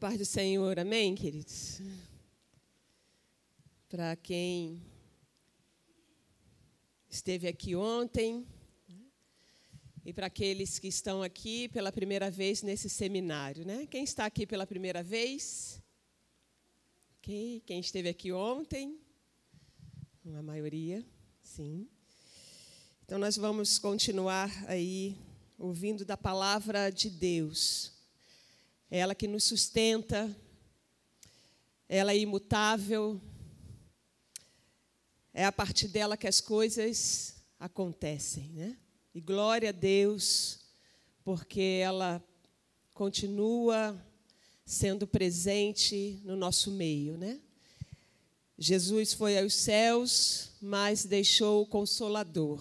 A paz do Senhor, amém, queridos? Para quem esteve aqui ontem e para aqueles que estão aqui pela primeira vez nesse seminário, né? Quem está aqui pela primeira vez? Ok. Quem esteve aqui ontem? A maioria, sim. Então, nós vamos continuar aí ouvindo da palavra de Deus. Ela que nos sustenta, ela é imutável, é a partir dela que as coisas acontecem, né? E glória a Deus, porque ela continua sendo presente no nosso meio, né? Jesus foi aos céus, mas deixou o Consolador.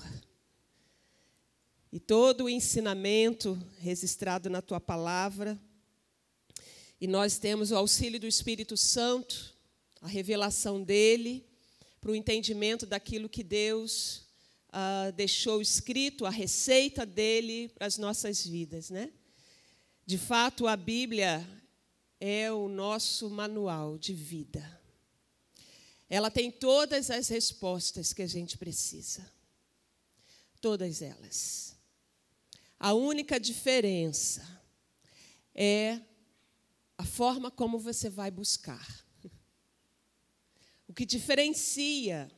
E todo o ensinamento registrado na tua palavra. E nós temos o auxílio do Espírito Santo, a revelação dele, para o entendimento daquilo que Deus deixou escrito, a receita dele para as nossas vidas, né? De fato, a Bíblia é o nosso manual de vida. Ela tem todas as respostas que a gente precisa. Todas elas. A única diferença é a forma como você vai buscar. O que diferencia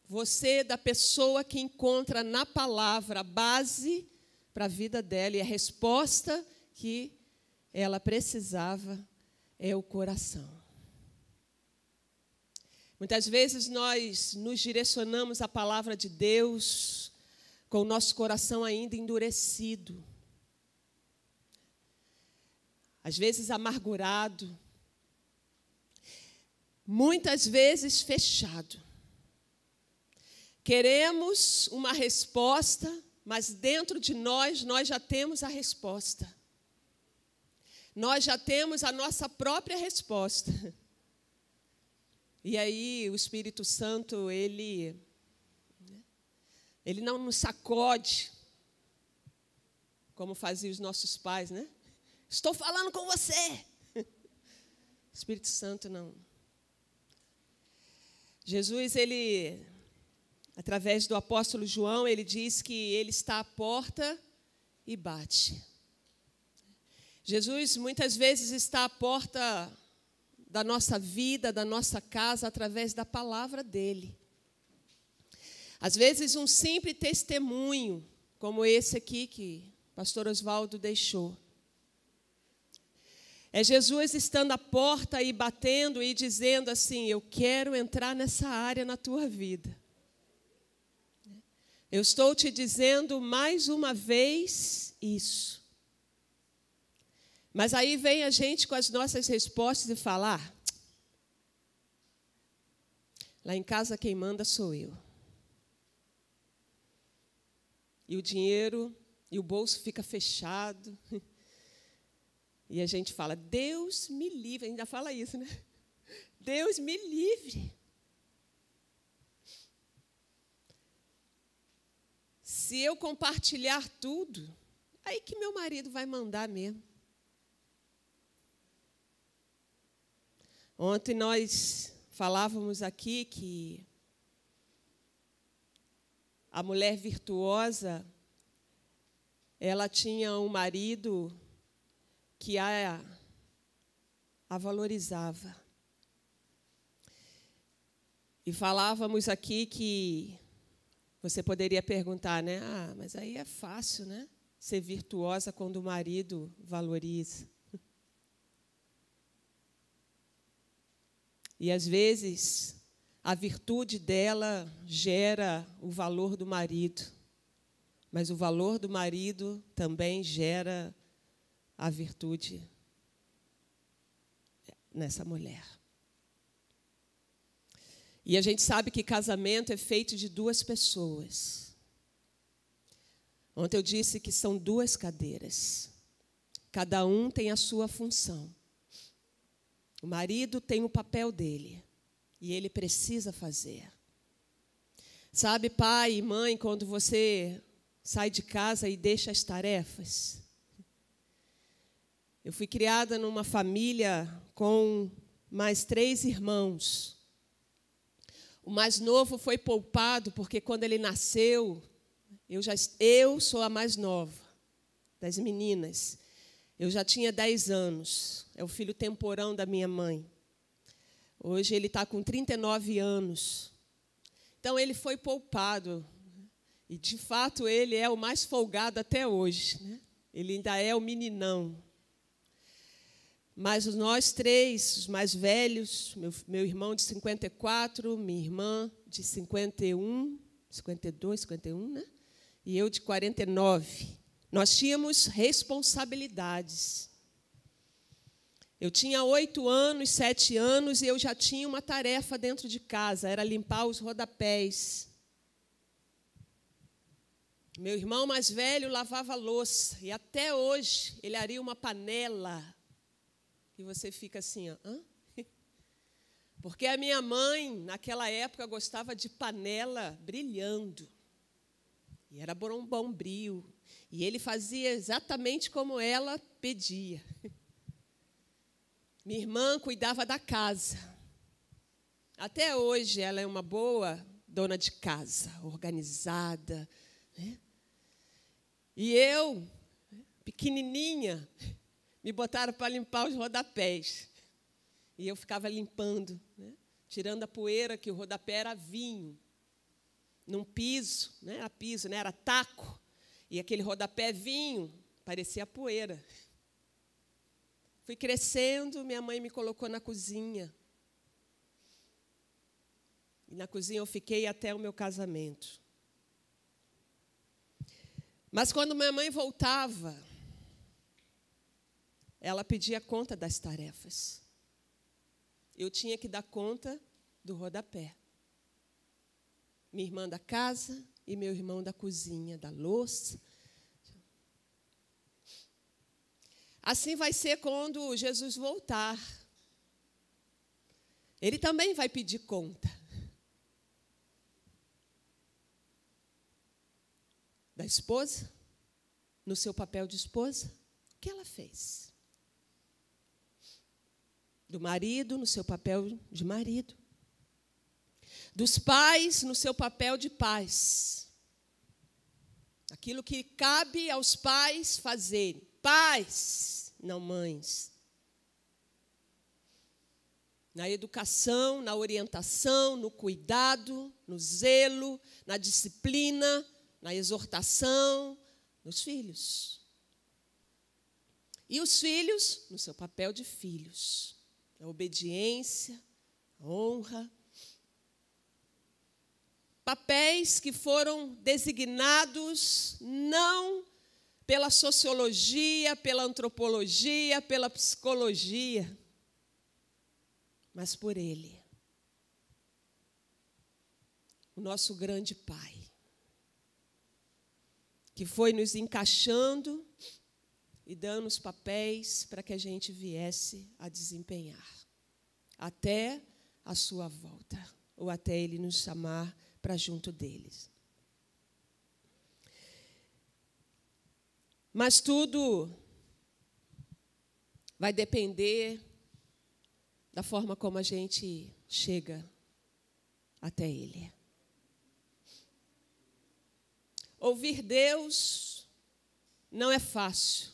você da pessoa que encontra na palavra a base para a vida dela e a resposta que ela precisava é o coração. Muitas vezes nós nos direcionamos à palavra de Deus com o nosso coração ainda endurecido. Às vezes amargurado, muitas vezes fechado. Queremos uma resposta, mas dentro de nós já temos a resposta. Nós já temos a nossa própria resposta. E aí o Espírito Santo, ele não nos sacode, como faziam os nossos pais, né? Estou falando com você. Espírito Santo não. Jesus, ele, através do apóstolo João, ele diz que ele está à porta e bate. Jesus muitas vezes está à porta da nossa vida, da nossa casa, através da palavra dele. Às vezes um simples testemunho, como esse aqui que o pastor Oswaldo deixou. É Jesus estando à porta e batendo e dizendo assim: eu quero entrar nessa área na tua vida. Eu estou te dizendo mais uma vez isso. Mas aí vem a gente com as nossas respostas e falar: lá em casa quem manda sou eu. E o dinheiro e o bolso fica fechado. E a gente fala: Deus me livre. Ainda fala isso, né? Deus me livre. Se eu compartilhar tudo, aí que meu marido vai mandar mesmo. Ontem nós falávamos aqui que a mulher virtuosa, ela tinha um marido que a valorizava. E falávamos aqui que você poderia perguntar, né? Ah, mas aí é fácil, né? Ser virtuosa quando o marido valoriza. E às vezes a virtude dela gera o valor do marido, mas o valor do marido também gera a virtude nessa mulher. E a gente sabe que casamento é feito de duas pessoas. Ontem eu disse que são duas cadeiras. Cada um tem a sua função. O marido tem o papel dele e ele precisa fazer. Sabe, pai e mãe, quando você sai de casa e deixa as tarefas, Eu fui criada numa família com mais 3 irmãos. O mais novo foi poupado, porque quando ele nasceu, eu sou a mais nova das meninas. Eu já tinha 10 anos. É o filho temporão da minha mãe. Hoje ele está com 39 anos. Então, ele foi poupado. E, de fato, ele é o mais folgado até hoje, né? Ele ainda é o meninão. Mas nós 3, os mais velhos, meu irmão de 54, minha irmã de 51, 52, 51, né? E eu de 49. Nós tínhamos responsabilidades. Eu tinha 8 anos, 7 anos, e eu já tinha uma tarefa dentro de casa, era limpar os rodapés. Meu irmão mais velho lavava louça, e até hoje ele aria uma panela. E você fica assim, ó, hã? Porque a minha mãe, naquela época, gostava de panela brilhando. E era bombril. E ele fazia exatamente como ela pedia. Minha irmã cuidava da casa. Até hoje ela é uma boa dona de casa, organizada, né? E eu, pequenininha, me botaram para limpar os rodapés. E eu ficava limpando, né? Tirando a poeira, que o rodapé era vinho. Num piso, não era piso, né? Era taco. E aquele rodapé vinho, parecia poeira. Fui crescendo, minha mãe me colocou na cozinha. E na cozinha eu fiquei até o meu casamento. Mas quando minha mãe voltava, ela pedia conta das tarefas. Eu tinha que dar conta do rodapé. Minha irmã da casa e meu irmão da cozinha, da louça. Assim vai ser quando Jesus voltar. Ele também vai pedir conta da esposa, no seu papel de esposa, o que ela fez? Do marido, no seu papel de marido. Dos pais, no seu papel de pais. Aquilo que cabe aos pais fazerem. Pais, não mães. Na educação, na orientação, no cuidado, no zelo, na disciplina, na exortação, nos filhos. E os filhos, no seu papel de filhos. A obediência, a honra. Papéis que foram designados não pela sociologia, pela antropologia, pela psicologia, mas por Ele, o nosso grande Pai, que foi nos encaixando e dando os papéis para que a gente viesse a desempenhar, até a sua volta, ou até Ele nos chamar para junto deles. Mas tudo vai depender da forma como a gente chega até Ele. Ouvir Deus não é fácil.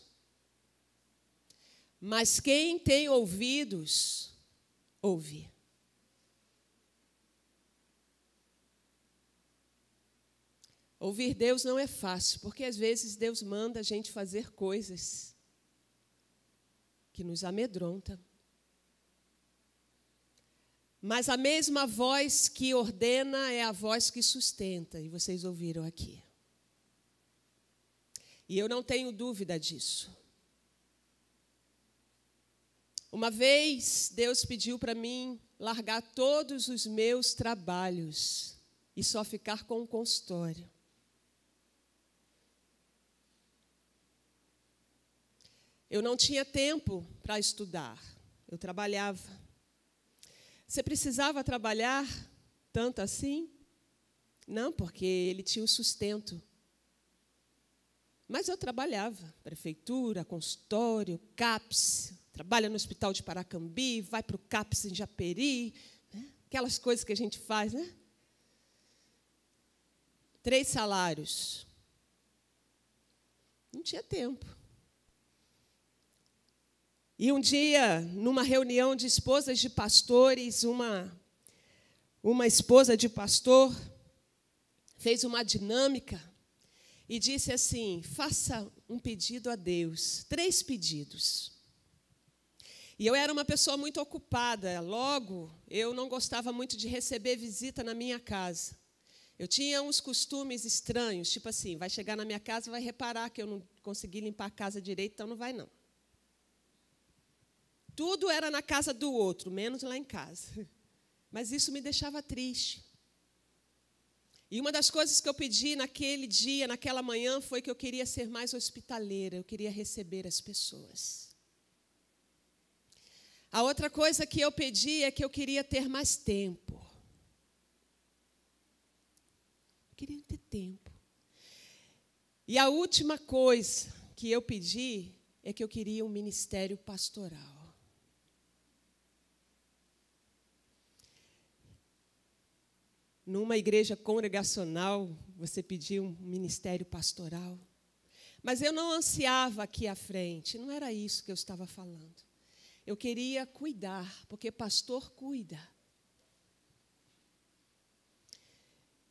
Mas quem tem ouvidos, ouve. Ouvir Deus não é fácil, porque às vezes Deus manda a gente fazer coisas que nos amedrontam. Mas a mesma voz que ordena é a voz que sustenta, e vocês ouviram aqui. E eu não tenho dúvida disso. Uma vez, Deus pediu para mim largar todos os meus trabalhos e só ficar com o consultório. Eu não tinha tempo para estudar, eu trabalhava. Você precisava trabalhar tanto assim? Não, porque ele tinha o sustento. Mas eu trabalhava, prefeitura, consultório, CAPS, trabalha no Hospital de Paracambi, vai para o CAPS em Japeri, né? Aquelas coisas que a gente faz, né? 3 salários. Não tinha tempo. E um dia, numa reunião de esposas de pastores, uma esposa de pastor fez uma dinâmica e disse assim: faça um pedido a Deus, 3 pedidos. E eu era uma pessoa muito ocupada, logo eu não gostava muito de receber visita na minha casa. Eu tinha uns costumes estranhos, tipo assim, vai chegar na minha casa e vai reparar que eu não consegui limpar a casa direito, então não vai não. Tudo era na casa do outro, menos lá em casa. Mas isso me deixava triste. E uma das coisas que eu pedi naquele dia, naquela manhã, foi que eu queria ser mais hospitaleira, eu queria receber as pessoas. A outra coisa que eu pedi é que eu queria ter mais tempo. Eu queria ter tempo. E a última coisa que eu pedi é que eu queria um ministério pastoral. Numa igreja congregacional, você pediu um ministério pastoral. Mas eu não ansiava aqui à frente, não era isso que eu estava falando. Eu queria cuidar, porque pastor cuida.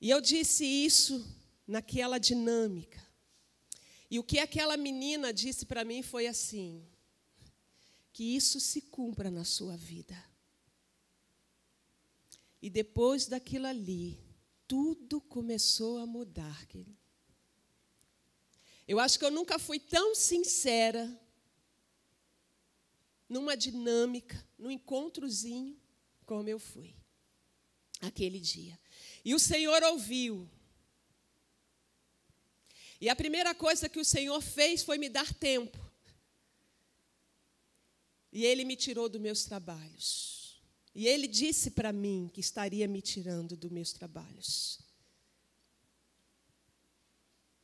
E eu disse isso naquela dinâmica. E o que aquela menina disse para mim foi assim: que isso se cumpra na sua vida. E depois daquilo ali, tudo começou a mudar, querido. Eu acho que eu nunca fui tão sincera numa dinâmica, num encontrozinho, como eu fui aquele dia. E o Senhor ouviu. E a primeira coisa que o Senhor fez foi me dar tempo. E Ele me tirou dos meus trabalhos. E Ele disse para mim que estaria me tirando dos meus trabalhos.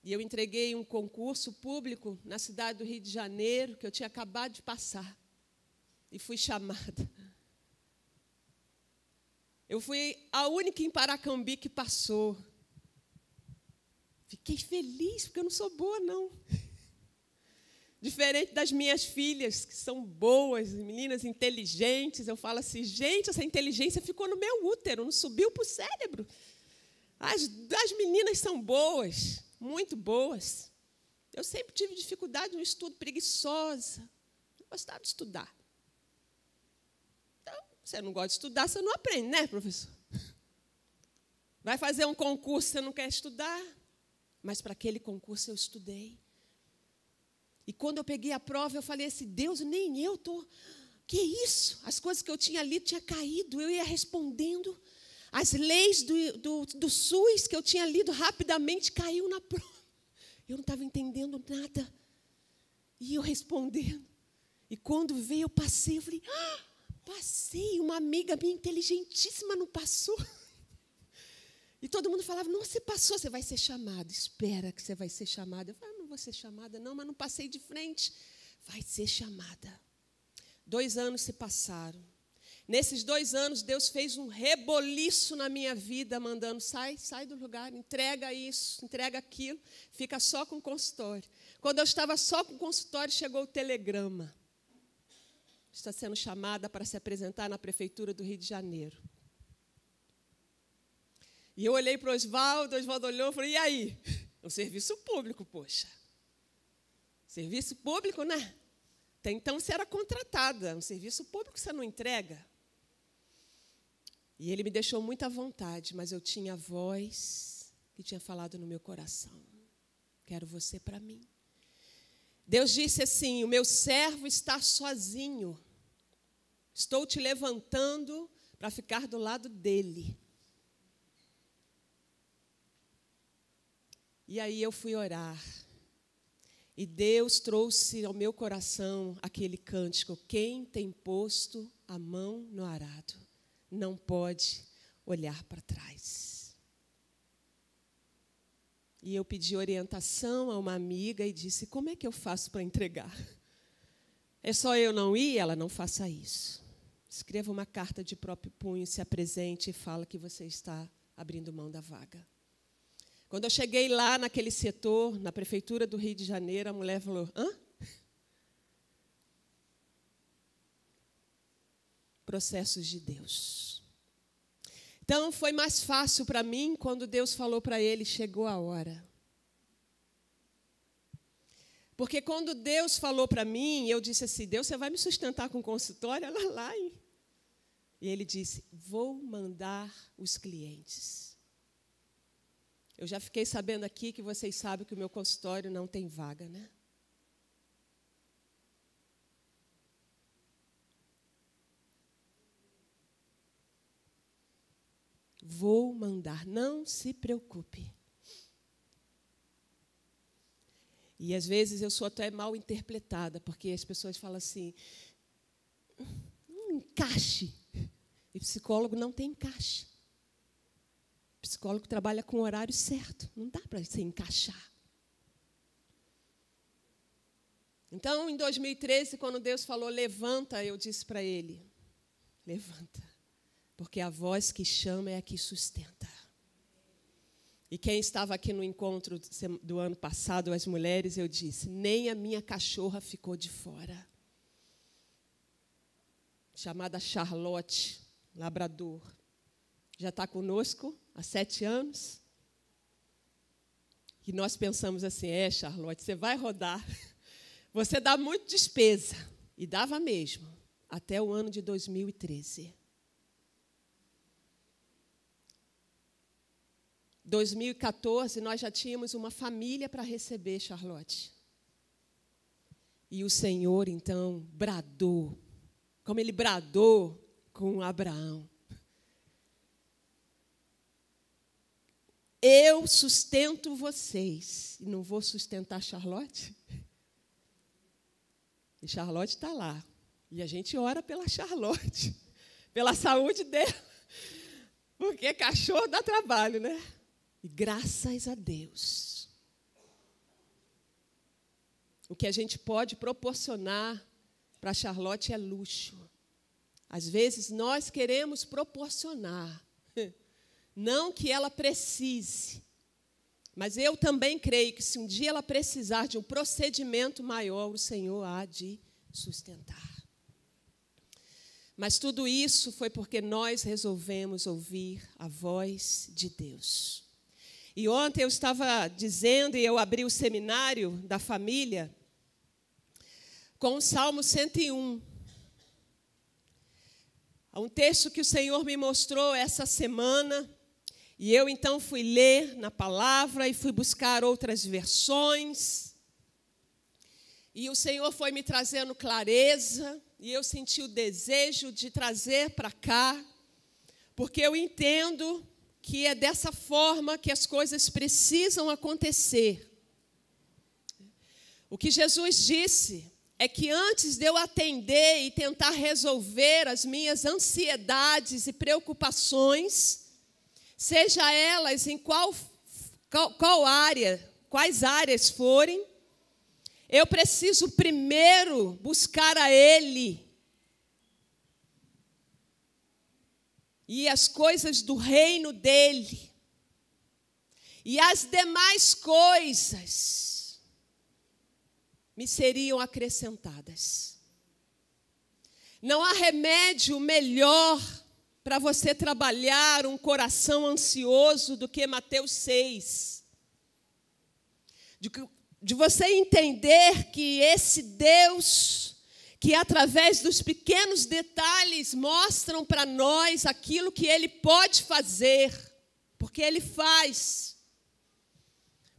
E eu entreguei um concurso público na cidade do Rio de Janeiro, que eu tinha acabado de passar. E fui chamada. Eu fui a única em Paracambi que passou. Fiquei feliz, porque eu não sou boa, não. Diferente das minhas filhas, que são boas, meninas inteligentes, eu falo assim, gente, essa inteligência ficou no meu útero, não subiu para o cérebro. As meninas são boas, muito boas. Eu sempre tive dificuldade no estudo, preguiçosa. Não gostava de estudar. Então, você não gosta de estudar, você não aprende, né, professor? Vai fazer um concurso, você não quer estudar? Mas para aquele concurso eu estudei. E quando eu peguei a prova, eu falei assim, Deus, nem eu estou... Que isso? As coisas que eu tinha lido tinham caído, eu ia respondendo. As leis do SUS que eu tinha lido rapidamente caiu na prova. Eu não estava entendendo nada. E eu respondendo. E quando veio, eu passei, eu falei, passei, uma amiga minha inteligentíssima não passou. E todo mundo falava, não, você passou, você vai ser chamada. Espera que você vai ser chamada. Eu falei, não vou ser chamada, não, mas não passei de frente. Vai ser chamada. 2 anos se passaram. Nesses 2 anos, Deus fez um reboliço na minha vida, mandando, sai do lugar, entrega isso, entrega aquilo, fica só com o consultório. Quando eu estava só com o consultório, chegou o telegrama. Está sendo chamada para se apresentar na Prefeitura do Rio de Janeiro. E eu olhei para o Oswaldo olhou e falei, e aí? É um serviço público, poxa. Serviço público, né? Até então você era contratada, um serviço público você não entrega. E ele me deixou muito à vontade, mas eu tinha a voz que tinha falado no meu coração. Quero você para mim. Deus disse assim, o meu servo está sozinho. Estou te levantando para ficar do lado dele. E aí eu fui orar. E Deus trouxe ao meu coração aquele cântico, quem tem posto a mão no arado, não pode olhar para trás. E eu pedi orientação a uma amiga e disse, como é que eu faço para entregar? É só eu não ir? Ela, não faça isso. Escreva uma carta de próprio punho, se apresente e fala que você está abrindo mão da vaga. Quando eu cheguei lá naquele setor, na Prefeitura do Rio de Janeiro, a mulher falou, hã? Processos de Deus. Então, foi mais fácil para mim quando Deus falou para ele, chegou a hora. Porque quando Deus falou para mim, eu disse assim, Deus, você vai me sustentar com consultório? Ela lá, hein? E ele disse, vou mandar os clientes. Eu já fiquei sabendo aqui que vocês sabem que o meu consultório não tem vaga, né? Vou mandar, não se preocupe. E às vezes eu sou até mal interpretada, porque as pessoas falam assim, encaixe. E psicólogo não tem encaixe. Psicólogo trabalha com o horário certo, não dá para se encaixar. Então, em 2013, quando Deus falou, levanta, eu disse para ele, levanta, porque a voz que chama é a que sustenta. E quem estava aqui no encontro do ano passado, as mulheres, eu disse, nem a minha cachorra ficou de fora. Chamada Charlotte, labrador. Já está conosco há 7 anos. E nós pensamos assim, Charlotte, você vai rodar. Você dá muito despesa. E dava mesmo, até o ano de 2013. 2014, nós já tínhamos uma família para receber Charlotte. E o Senhor, então, bradou, como Ele bradou com Abraão. Eu sustento vocês, e não vou sustentar Charlotte? E Charlotte está lá. E a gente ora pela Charlotte, pela saúde dela. Porque cachorro dá trabalho, né? E graças a Deus, o que a gente pode proporcionar para a Charlotte é luxo. Às vezes, nós queremos proporcionar, não que ela precise, mas eu também creio que se um dia ela precisar de um procedimento maior, o Senhor há de sustentar. Mas tudo isso foi porque nós resolvemos ouvir a voz de Deus. E ontem eu estava dizendo, e eu abri o seminário da família, com o Salmo 101. Um texto que o Senhor me mostrou essa semana, e eu então fui ler na palavra e fui buscar outras versões. E o Senhor foi me trazendo clareza, e eu senti o desejo de trazer para cá, porque eu entendo que é dessa forma que as coisas precisam acontecer. O que Jesus disse é que antes de eu atender e tentar resolver as minhas ansiedades e preocupações, seja elas em qual área, quais áreas forem, eu preciso primeiro buscar a Ele. E as coisas do reino dEle. E as demais coisas me seriam acrescentadas. Não há remédio melhor para você trabalhar um coração ansioso do que Mateus 6. De você entender que esse Deus, que através dos pequenos detalhes mostram para nós aquilo que Ele pode fazer, porque Ele faz.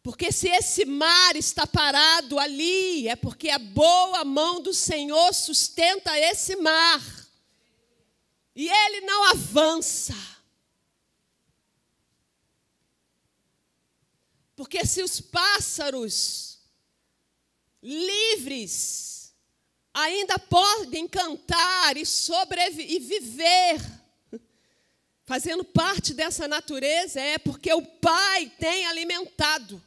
Porque se esse mar está parado ali, é porque a boa mão do Senhor sustenta esse mar. E Ele não avança. Porque se os pássaros livres ainda podem cantar e viver, fazendo parte dessa natureza, é porque o Pai tem alimentado.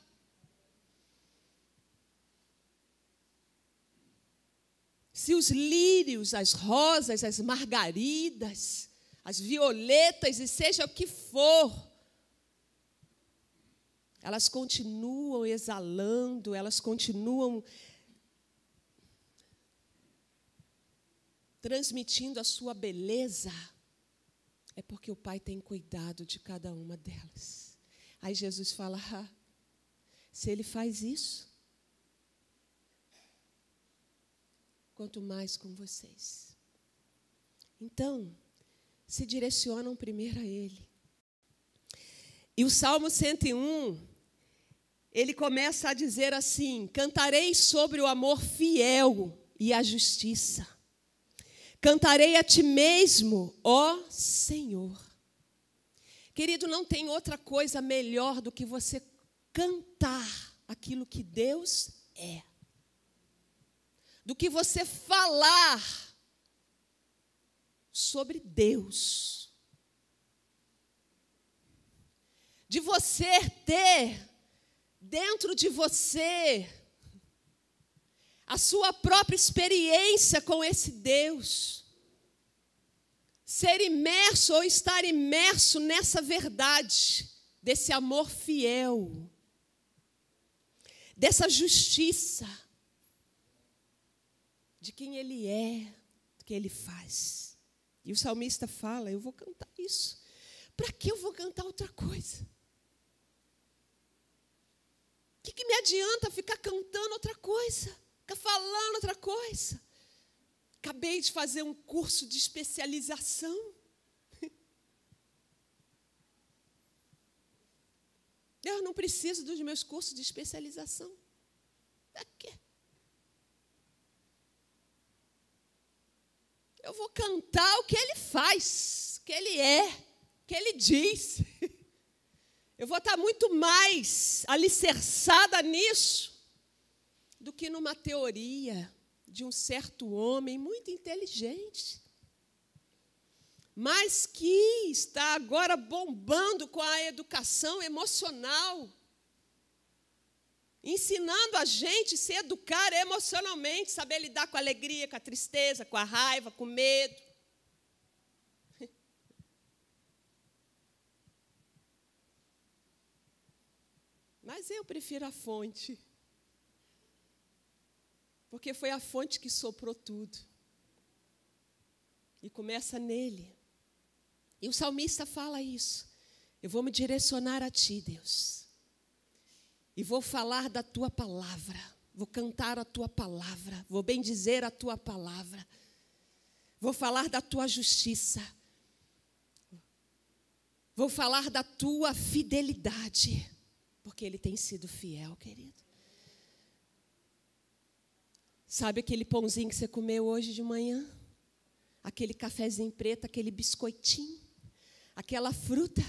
se os lírios, as rosas, as margaridas, as violetas, e seja o que for, elas continuam exalando, elas continuam transmitindo a sua beleza, é porque o Pai tem cuidado de cada uma delas. Aí Jesus fala, se Ele faz isso, quanto mais com vocês. Então, se direcionam primeiro a Ele. E o Salmo 101, ele começa a dizer assim, cantarei sobre o amor fiel e a justiça. Cantarei a Ti mesmo, ó Senhor. Querido, não tem outra coisa melhor do que você cantar aquilo que Deus é. Do que você falar sobre Deus. De você ter dentro de você a sua própria experiência com esse Deus. Ser imerso ou estar imerso nessa verdade, desse amor fiel, dessa justiça, de quem Ele é, do que Ele faz. E o salmista fala, eu vou cantar isso. Para que eu vou cantar outra coisa? O que me adianta ficar cantando outra coisa? Ficar falando outra coisa? Acabei de fazer um curso de especialização. Eu não preciso dos meus cursos de especialização. Para quê? Eu vou cantar o que Ele faz, o que Ele é, o que Ele diz. Eu vou estar muito mais alicerçada nisso do que numa teoria de um certo homem muito inteligente, mas que está agora bombando com a educação emocional, ensinando a gente a se educar emocionalmente, saber lidar com a alegria, com a tristeza, com a raiva, com o medo. Mas eu prefiro a fonte, porque foi a fonte que soprou tudo. E começa nele. E o salmista fala isso. Eu vou me direcionar a Ti, Deus. E vou falar da Tua palavra. Vou cantar a Tua palavra. Vou bendizer a Tua palavra. Vou falar da Tua justiça. Vou falar da Tua fidelidade. Porque Ele tem sido fiel, querido. Sabe aquele pãozinho que você comeu hoje de manhã? Aquele cafezinho preto, aquele biscoitinho, aquela fruta?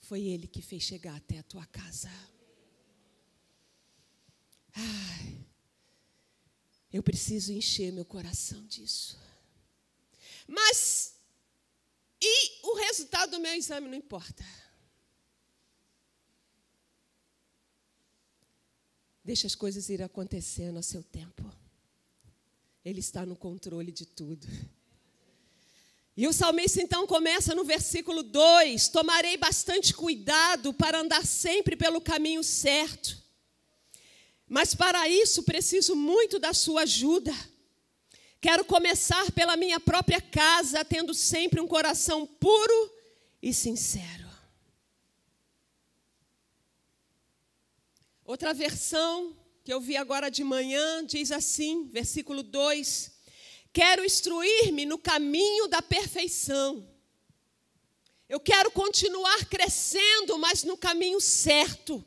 Foi Ele que fez chegar até a tua casa. Ai, eu preciso encher meu coração disso. Mas, e o resultado do meu exame não importa. Deixa as coisas ir acontecendo a seu tempo. Ele está no controle de tudo. E o salmista então começa no versículo 2: tomarei bastante cuidado para andar sempre pelo caminho certo. Mas para isso preciso muito da sua ajuda. Quero começar pela minha própria casa, tendo sempre um coração puro e sincero. Outra versão que eu vi agora de manhã diz assim, versículo 2: quero instruir-me no caminho da perfeição. Eu quero continuar crescendo, mas no caminho certo.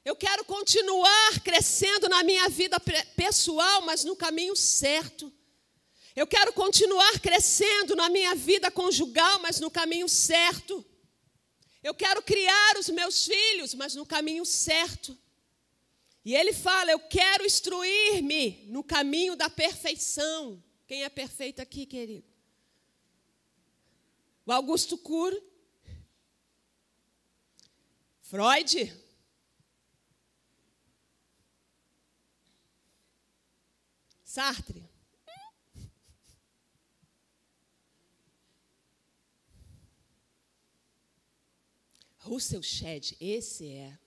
Eu quero continuar crescendo na minha vida pessoal, mas no caminho certo. Eu quero continuar crescendo na minha vida conjugal, mas no caminho certo. Eu quero criar os meus filhos, mas no caminho certo. E ele fala, eu quero instruir-me no caminho da perfeição. Quem é perfeito aqui, querido? O Augusto Cury? Freud? Sartre? Russell Shedd, esse é.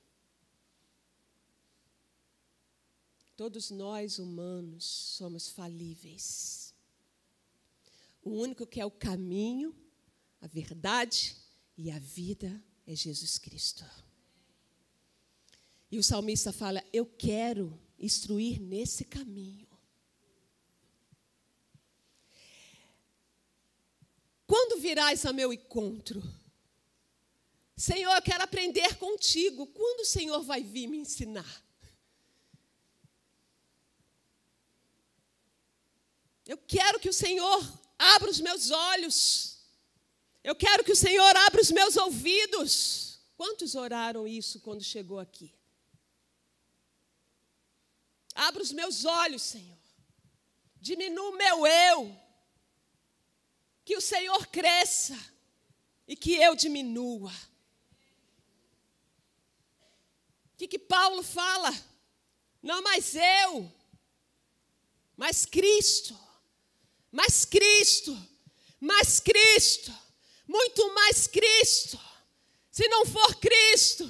Todos nós humanos somos falíveis. O único que é o caminho, a verdade e a vida é Jesus Cristo. E o salmista fala, eu quero instruir nesse caminho. Quando virás a meu encontro? Senhor, eu quero aprender contigo. Quando o Senhor vai vir me ensinar? Eu quero que o Senhor abra os meus olhos. Eu quero que o Senhor abra os meus ouvidos. Quantos oraram isso quando chegou aqui? Abra os meus olhos, Senhor. Diminua o meu eu. Que o Senhor cresça e que eu diminua. O que Paulo fala? Não mais eu, mas Cristo. Mais Cristo. Mais Cristo. Muito mais Cristo. Se não for Cristo,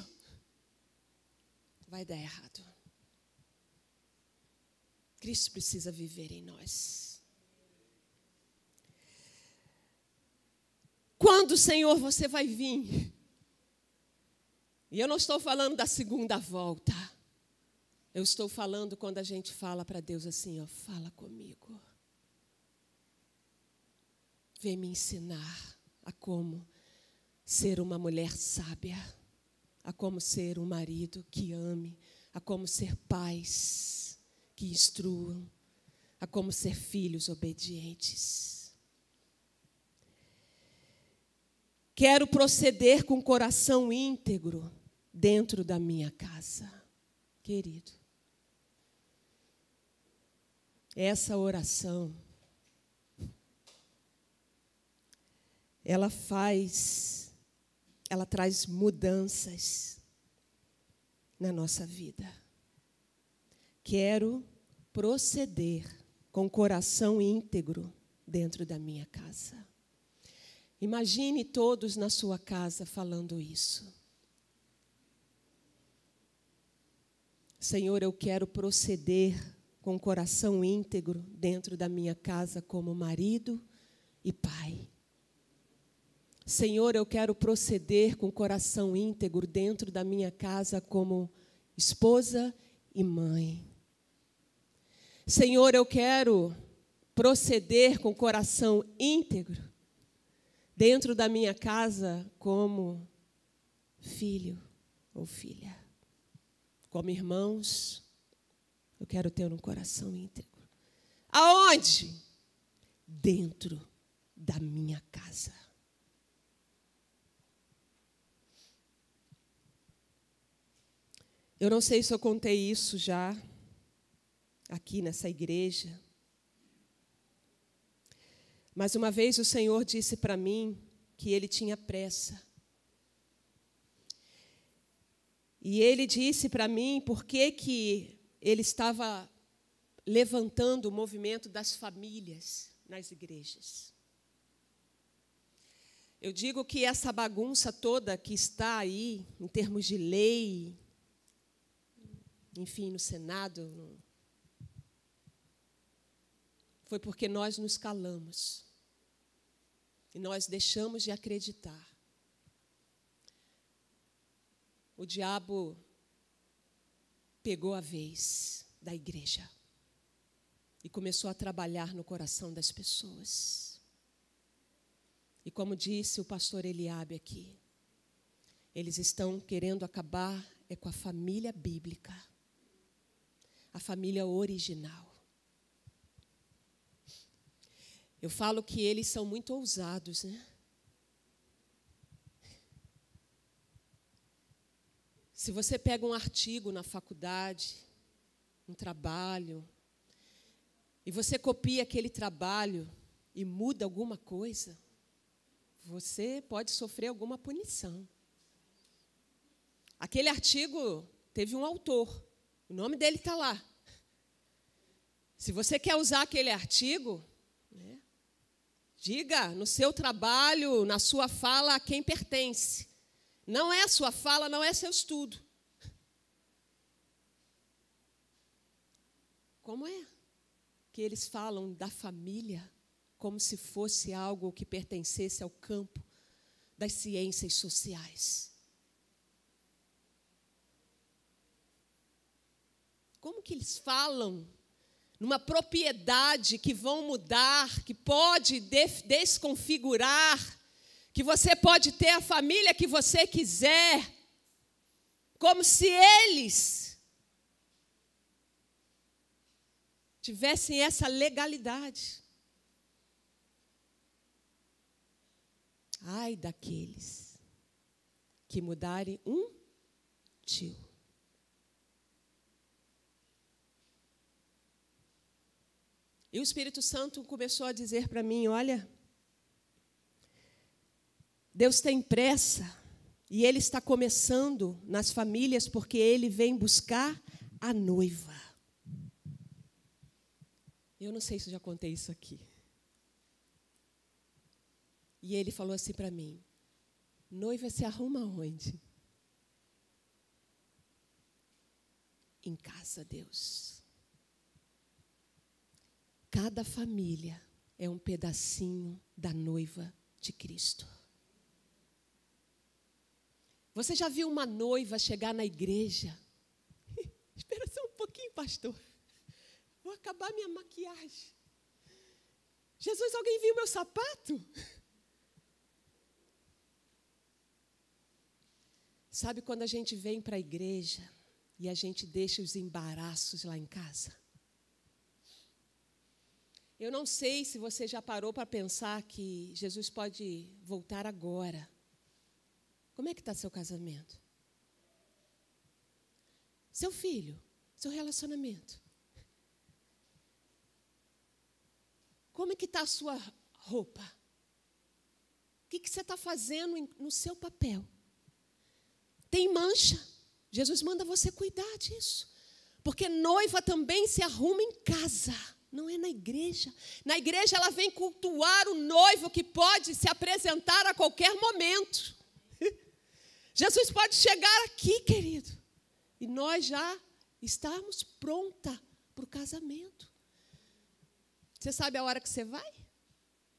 vai dar errado. Cristo precisa viver em nós. Quando, Senhor, você vai vir? E eu não estou falando da segunda volta. Eu estou falando quando a gente fala para Deus assim, ó, fala comigo. Vem me ensinar a como ser uma mulher sábia, a como ser um marido que ame, a como ser pais que instruam, a como ser filhos obedientes. Quero proceder com o coração íntegro dentro da minha casa. Querido, essa oração, ela traz mudanças na nossa vida. Quero proceder com o coração íntegro dentro da minha casa. Imagine todos na sua casa falando isso. Senhor, eu quero proceder com o coração íntegro dentro da minha casa como marido e pai. Senhor, eu quero proceder com o coração íntegro dentro da minha casa como esposa e mãe. Senhor, eu quero proceder com o coração íntegro dentro da minha casa como filho ou filha. Como irmãos, eu quero ter um coração íntegro. Aonde? Dentro da minha casa. Eu não sei se eu contei isso já aqui nessa igreja. Mas uma vez o Senhor disse para mim que Ele tinha pressa. E Ele disse para mim por que Ele estava levantando o movimento das famílias nas igrejas. Eu digo que essa bagunça toda que está aí, em termos de lei, enfim, no Senado, foi porque nós nos calamos e nós deixamos de acreditar. O diabo pegou a vez da igreja e começou a trabalhar no coração das pessoas. E como disse o pastor Eliabe aqui, eles estão querendo acabar com a família bíblica, a família original. Eu falo que eles são muito ousados, né? Se você pega um artigo na faculdade, um trabalho, e você copia aquele trabalho e muda alguma coisa, você pode sofrer alguma punição. Aquele artigo teve um autor, o nome dele está lá. Se você quer usar aquele artigo, né, diga no seu trabalho, na sua fala, a quem pertence. Não é a sua fala, não é seu estudo. Como é que eles falam da família como se fosse algo que pertencesse ao campo das ciências sociais? Como que eles falam numa propriedade que vão mudar, que pode desconfigurar, que você pode ter a família que você quiser, como se eles tivessem essa legalidade. Ai daqueles que mudarem um tio. E o Espírito Santo começou a dizer para mim, olha, Deus tem pressa e Ele está começando nas famílias porque Ele vem buscar a noiva. Eu não sei se eu já contei isso aqui. E Ele falou assim para mim, noiva se arruma onde? Em casa, Deus. Cada família é um pedacinho da noiva de Cristo. Você já viu uma noiva chegar na igreja? Espera só um pouquinho, pastor. Vou acabar minha maquiagem. Jesus, alguém viu meu sapato? Sabe quando a gente vem para a igreja e a gente deixa os embaraços lá em casa? Eu não sei se você já parou para pensar que Jesus pode voltar agora. Como é que está seu casamento? Seu filho, seu relacionamento. Como é que está a sua roupa? O que você está fazendo no seu papel? Tem mancha? Jesus manda você cuidar disso. Porque noiva também se arruma em casa. Não é na igreja. Na igreja ela vem cultuar o noivo que pode se apresentar a qualquer momento. Jesus pode chegar aqui, querido, e nós já estamos pronta para o casamento. Você sabe a hora que você vai?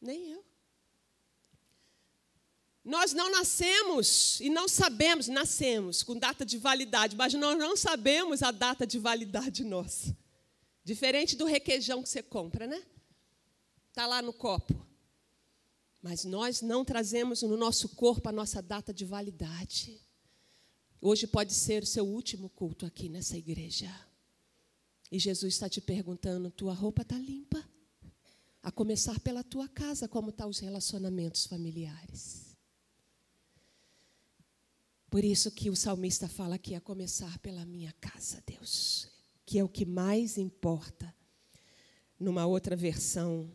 Nem eu. Nós não nascemos e não sabemos, nascemos com data de validade, mas nós não sabemos a data de validade nossa. Diferente do requeijão que você compra, né? Está lá no copo. Mas nós não trazemos no nosso corpo a nossa data de validade. Hoje pode ser o seu último culto aqui nessa igreja. E Jesus está te perguntando, tua roupa está limpa? A começar pela tua casa, como estão os relacionamentos familiares. Por isso que o salmista fala aqui, a começar pela minha casa, Deus. Que é o que mais importa. Numa outra versão,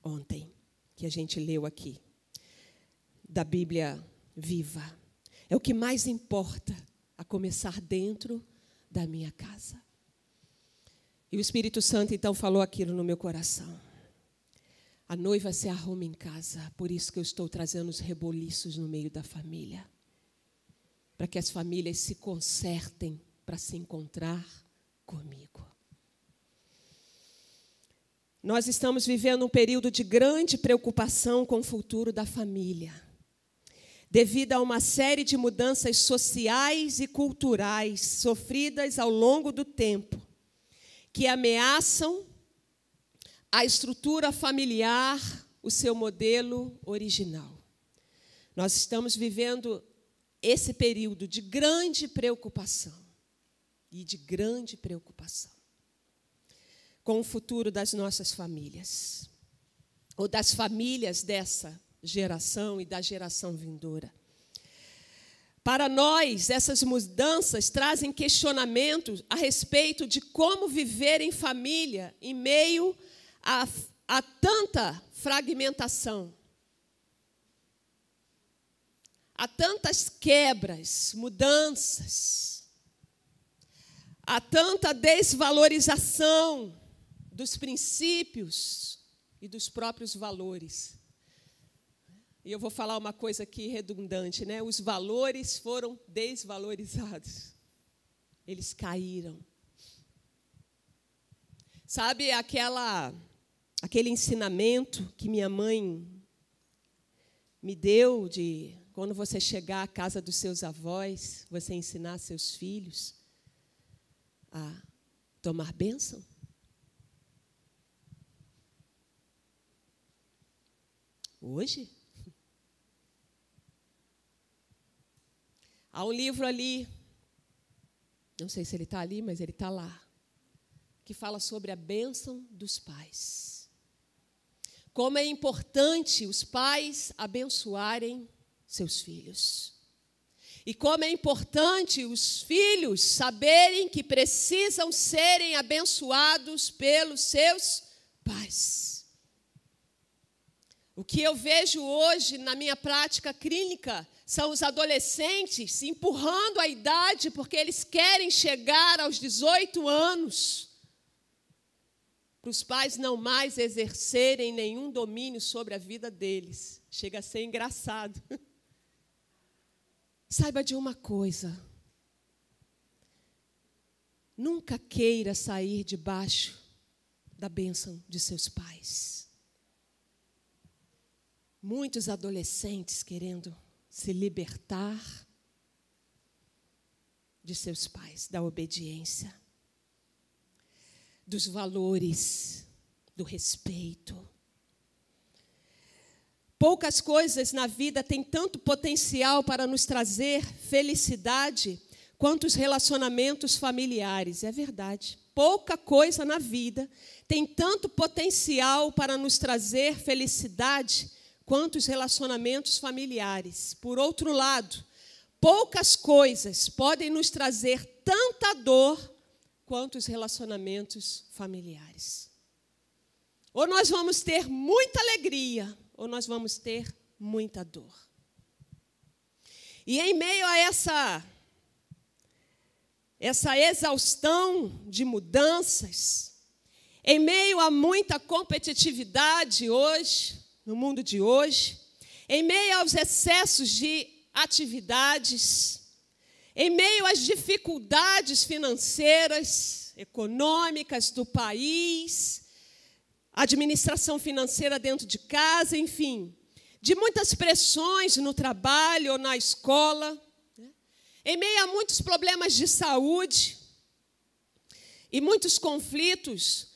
ontem, que a gente leu aqui, da Bíblia Viva. É o que mais importa, a começar dentro da minha casa. E o Espírito Santo, então, falou aquilo no meu coração. A noiva se arruma em casa, por isso que eu estou trazendo os reboliços no meio da família. Para que as famílias se consertem para se encontrar comigo. Nós estamos vivendo um período de grande preocupação com o futuro da família, devido a uma série de mudanças sociais e culturais sofridas ao longo do tempo, que ameaçam a estrutura familiar, o seu modelo original. Nós estamos vivendo esse período de grande preocupação. E de grande preocupação com o futuro das nossas famílias, ou das famílias dessa geração e da geração vindoura. Para nós, essas mudanças trazem questionamentos a respeito de como viver em família em meio a tanta fragmentação, a tantas quebras, mudanças, há tanta desvalorização dos princípios e dos próprios valores. E eu vou falar uma coisa aqui redundante, né? Os valores foram desvalorizados. Eles caíram. Sabe aquele ensinamento que minha mãe me deu de quando você chegar à casa dos seus avós, você ensinar seus filhos a tomar bênção? Hoje? Há um livro ali, não sei se ele está ali, mas ele está lá, que fala sobre a bênção dos pais. Como é importante os pais abençoarem seus filhos. E como é importante os filhos saberem que precisam serem abençoados pelos seus pais. O que eu vejo hoje na minha prática clínica são os adolescentes empurrando a idade porque eles querem chegar aos 18 anos, para os pais não mais exercerem nenhum domínio sobre a vida deles. Chega a ser engraçado. Saiba de uma coisa: nunca queira sair debaixo da bênção de seus pais. Muitos adolescentes querendo se libertar de seus pais, da obediência, dos valores, do respeito. Poucas coisas na vida têm tanto potencial para nos trazer felicidade quanto os relacionamentos familiares. É verdade. Pouca coisa na vida tem tanto potencial para nos trazer felicidade quanto os relacionamentos familiares. Por outro lado, poucas coisas podem nos trazer tanta dor quanto os relacionamentos familiares. Ou nós vamos ter muita alegria, ou nós vamos ter muita dor. E em meio a essa exaustão de mudanças, em meio a muita competitividade hoje, no mundo de hoje, em meio aos excessos de atividades, em meio às dificuldades financeiras, econômicas do país, administração financeira dentro de casa, enfim, de muitas pressões no trabalho ou na escola, né? Em meio a muitos problemas de saúde e muitos conflitos,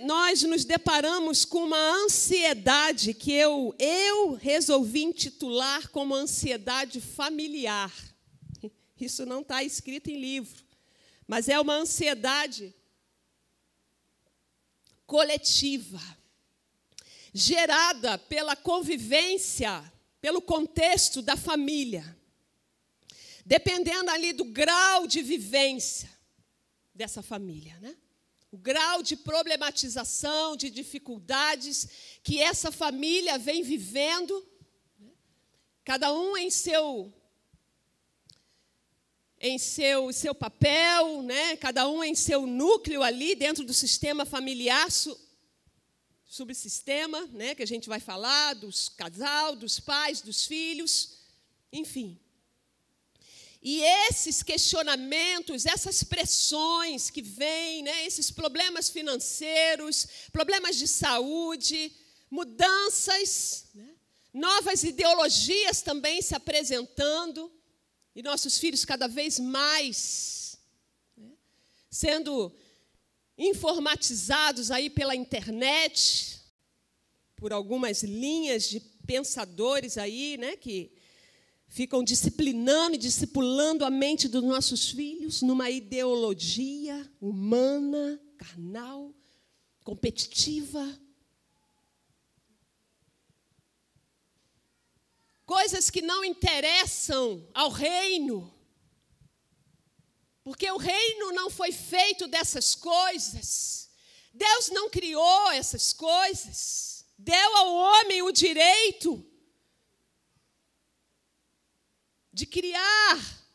nós nos deparamos com uma ansiedade que eu resolvi intitular como ansiedade familiar. Isso não está escrito em livro, mas é uma ansiedade coletiva, gerada pela convivência, pelo contexto da família, dependendo ali do grau de vivência dessa família, né? O grau de problematização, de dificuldades que essa família vem vivendo, né? Cada um em seu papel, né? Cada um em seu núcleo ali dentro do sistema familiar, subsistema, né? Que a gente vai falar, dos casal, dos pais, dos filhos, enfim. E esses questionamentos, essas pressões que vêm, né? Esses problemas financeiros, problemas de saúde, mudanças, né? Novas ideologias também se apresentando, e nossos filhos cada vez mais, né, sendo informatizados aí pela internet, por algumas linhas de pensadores aí, né, que ficam disciplinando e discipulando a mente dos nossos filhos numa ideologia humana, carnal, competitiva. Coisas que não interessam ao reino, porque o reino não foi feito dessas coisas. Deus não criou essas coisas. Deu ao homem o direito de criar.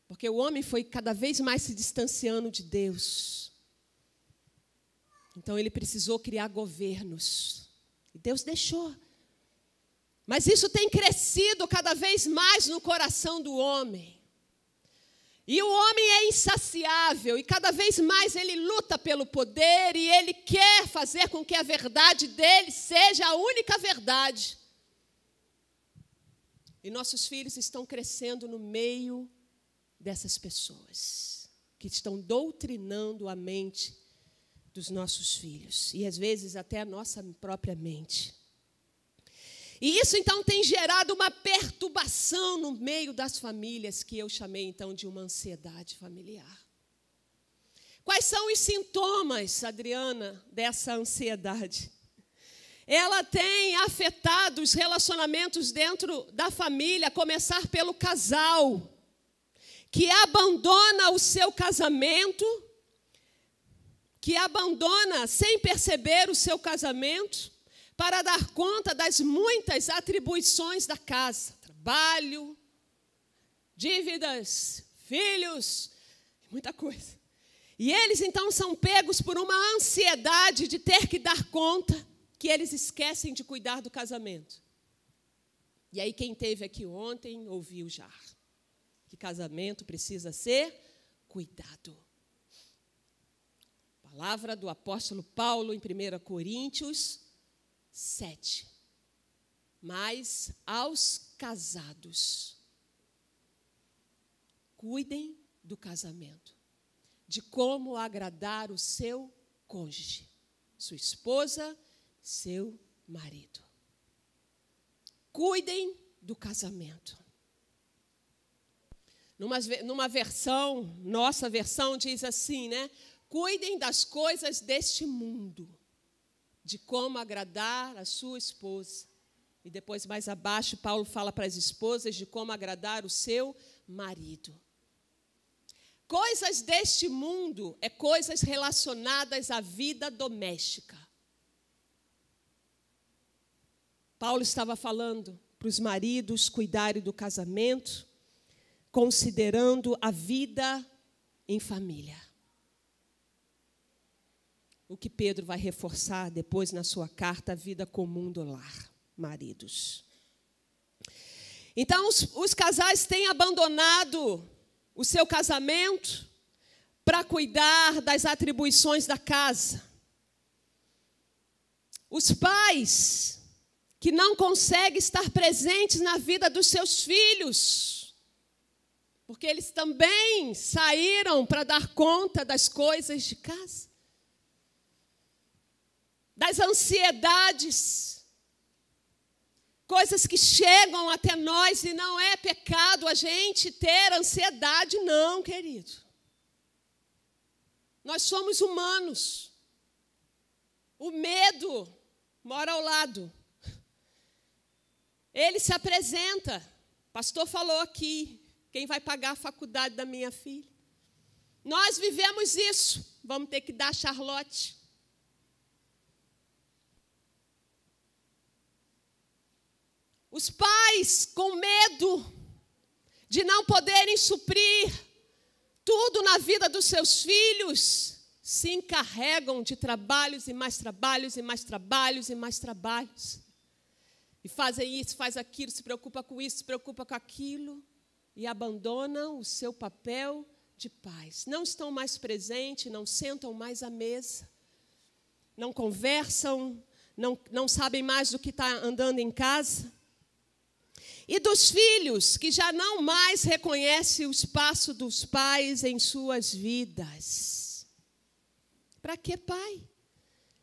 Porque o homem foi cada vez mais se distanciando de Deus. Então ele precisou criar governos. E Deus deixou Mas isso tem crescido cada vez mais no coração do homem. E o homem é insaciável, e cada vez mais ele luta pelo poder, e ele quer fazer com que a verdade dele seja a única verdade. E nossos filhos estão crescendo no meio dessas pessoas, que estão doutrinando a mente dos nossos filhos, e às vezes até a nossa própria mente. E isso, então, tem gerado uma perturbação no meio das famílias, que eu chamei, então, de uma ansiedade familiar. Quais são os sintomas, Adriana, dessa ansiedade? Ela tem afetado os relacionamentos dentro da família, a começar pelo casal, que abandona o seu casamento, que abandona, sem perceber, o seu casamento, para dar conta das muitas atribuições da casa. Trabalho, dívidas, filhos, muita coisa. E eles, então, são pegos por uma ansiedade de ter que dar conta, que eles esquecem de cuidar do casamento. E aí, quem esteve aqui ontem, ouviu já, que casamento precisa ser cuidado. Palavra do apóstolo Paulo em 1 Coríntios 7. Mas aos casados, cuidem do casamento, de como agradar o seu cônjuge, sua esposa, seu marido. Cuidem do casamento. Numa versão, nossa versão diz assim, né? Cuidem das coisas deste mundo, de como agradar a sua esposa. E depois, mais abaixo, Paulo fala para as esposas de como agradar o seu marido. Coisas deste mundo é coisas relacionadas à vida doméstica. Paulo estava falando para os maridos cuidarem do casamento, considerando a vida em família. O que Pedro vai reforçar depois na sua carta, a vida comum do lar, maridos. Então, os casais têm abandonado o seu casamento para cuidar das atribuições da casa. Os pais que não conseguem estar presentes na vida dos seus filhos, porque eles também saíram para dar conta das coisas de casa, das ansiedades, coisas que chegam até nós, e não é pecado a gente ter ansiedade, não, querido. Nós somos humanos. O medo mora ao lado. Ele se apresenta. O pastor falou aqui, quem vai pagar a faculdade da minha filha? Nós vivemos isso. Vamos ter que dar a Charlotte. Os pais, com medo de não poderem suprir tudo na vida dos seus filhos, se encarregam de trabalhos e mais trabalhos e mais trabalhos e mais trabalhos. E fazem isso, faz aquilo, se preocupa com isso, se preocupa com aquilo, e abandonam o seu papel de pais. Não estão mais presentes, não sentam mais à mesa, não conversam, não sabem mais do que está andando em casa. E dos filhos, que já não mais reconhecem o espaço dos pais em suas vidas. Para que pai?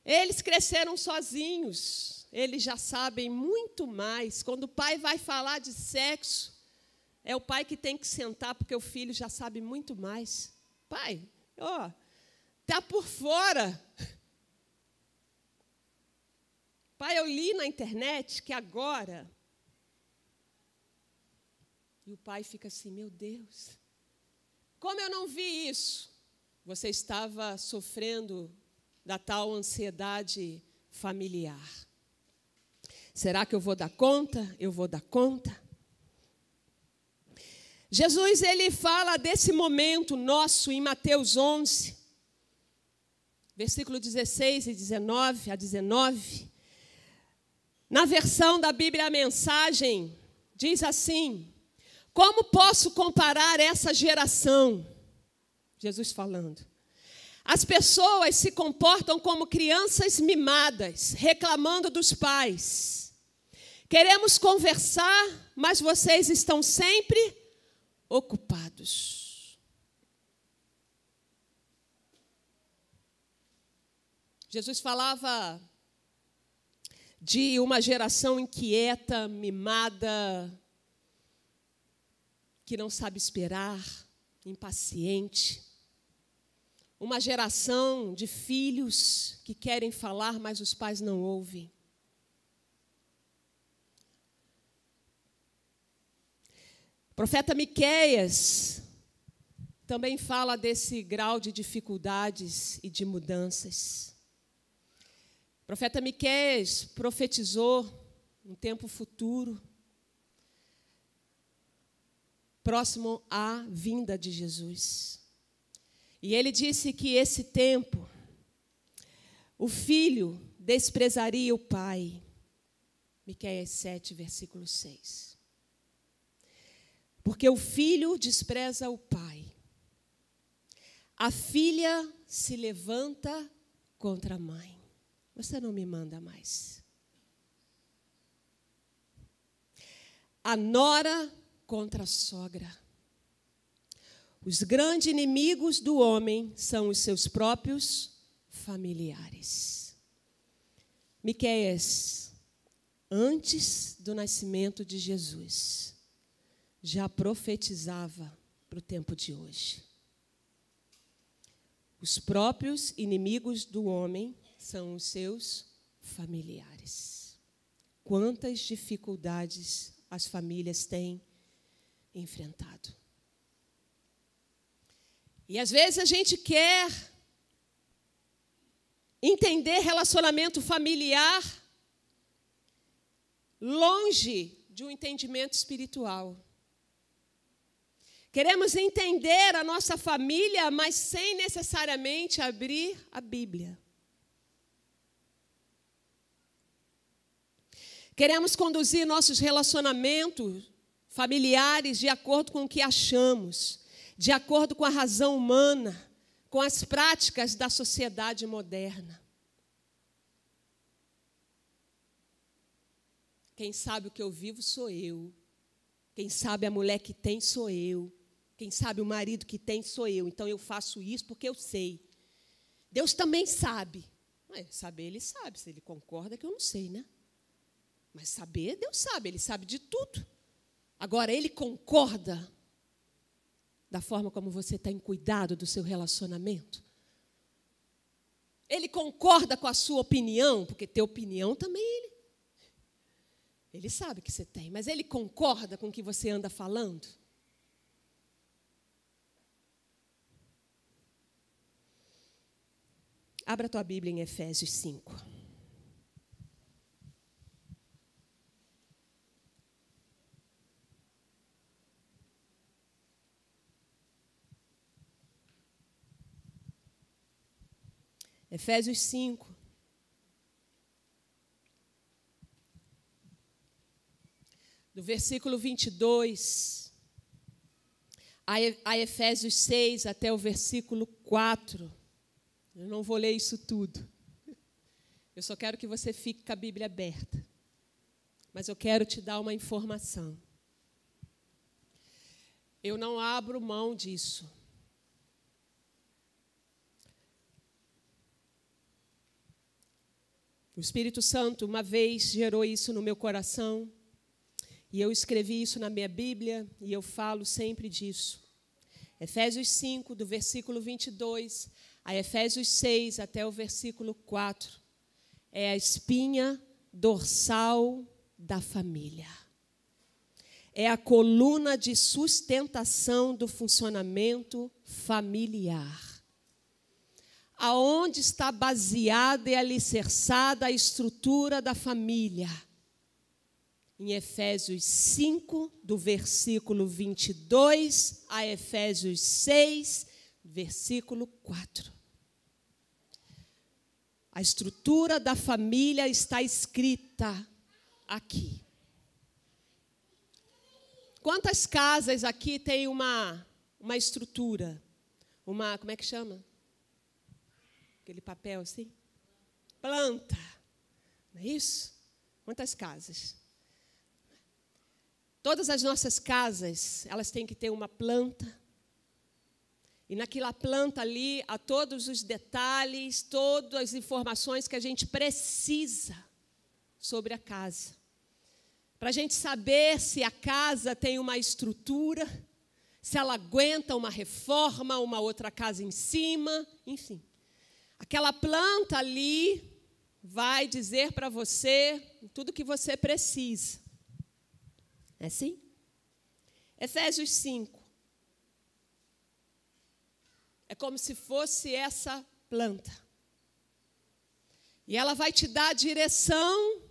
Eles cresceram sozinhos, eles já sabem muito mais. Quando o pai vai falar de sexo, é o pai que tem que sentar, porque o filho já sabe muito mais. Pai, está por fora. Pai, eu li na internet que agora... E o pai fica assim, meu Deus, como eu não vi isso? Você estava sofrendo da tal ansiedade familiar. Será que eu vou dar conta? Eu vou dar conta? Jesus, ele fala desse momento nosso em Mateus 11, versículo 16 e 19 a 19. Na versão da Bíblia, a Mensagem diz assim: como posso comparar essa geração? Jesus falando. As pessoas se comportam como crianças mimadas, reclamando dos pais. Queremos conversar, mas vocês estão sempre ocupados. Jesus falava de uma geração inquieta, mimada, que não sabe esperar, impaciente. Uma geração de filhos que querem falar, mas os pais não ouvem. O profeta Miqueias também fala desse grau de dificuldades e de mudanças. O profeta Miqueias profetizou um tempo futuro, próximo à vinda de Jesus. E ele disse que esse tempo, o filho desprezaria o pai. Miqueias 7, versículo 6. Porque o filho despreza o pai. A filha se levanta contra a mãe. Você não me manda mais. A nora contra a sogra. Os grandes inimigos do homem são os seus próprios familiares. Miqueias, antes do nascimento de Jesus, já profetizava para o tempo de hoje. Os próprios inimigos do homem são os seus familiares. Quantas dificuldades as famílias têm enfrentado. E às vezes a gente quer entender relacionamento familiar longe de um entendimento espiritual. Queremos entender a nossa família, mas sem necessariamente abrir a Bíblia. Queremos conduzir nossos relacionamentos familiares de acordo com o que achamos, de acordo com a razão humana, com as práticas da sociedade moderna. Quem sabe o que eu vivo sou eu. Quem sabe a mulher que tem sou eu. Quem sabe o marido que tem sou eu. Então eu faço isso porque eu sei. Deus também sabe. Mas saber ele sabe. Se ele concorda que eu não sei, né? Mas saber, Deus sabe. Ele sabe de tudo. Agora, ele concorda da forma como você tem cuidado do seu relacionamento? Ele concorda com a sua opinião? Porque ter opinião também ele sabe que você tem. Mas ele concorda com o que você anda falando? Abra a tua Bíblia em Efésios 5. Efésios 5. Do versículo 22 a Efésios 6 até o versículo 4. Eu não vou ler isso tudo. Eu só quero que você fique com a Bíblia aberta. Mas eu quero te dar uma informação. Eu não abro mão disso. O Espírito Santo, uma vez, gerou isso no meu coração, e eu escrevi isso na minha Bíblia, e eu falo sempre disso. Efésios 5, do versículo 22 a Efésios 6, até o versículo 4, é a espinha dorsal da família. É a coluna de sustentação do funcionamento familiar. Aonde está baseada e alicerçada a estrutura da família? Em Efésios 5, do versículo 22 a Efésios 6, versículo 4. A estrutura da família está escrita aqui. Quantas casas aqui tem uma estrutura? Como é que chama? Aquele papel assim? Planta. Não é isso? Quantas casas? Todas as nossas casas, elas têm que ter uma planta. E naquela planta ali, há todos os detalhes, todas as informações que a gente precisa sobre a casa. Para a gente saber se a casa tem uma estrutura, se ela aguenta uma reforma, uma outra casa em cima, enfim. Aquela planta ali vai dizer para você tudo o que você precisa. É assim? Efésios 5. É como se fosse essa planta. E ela vai te dar a direção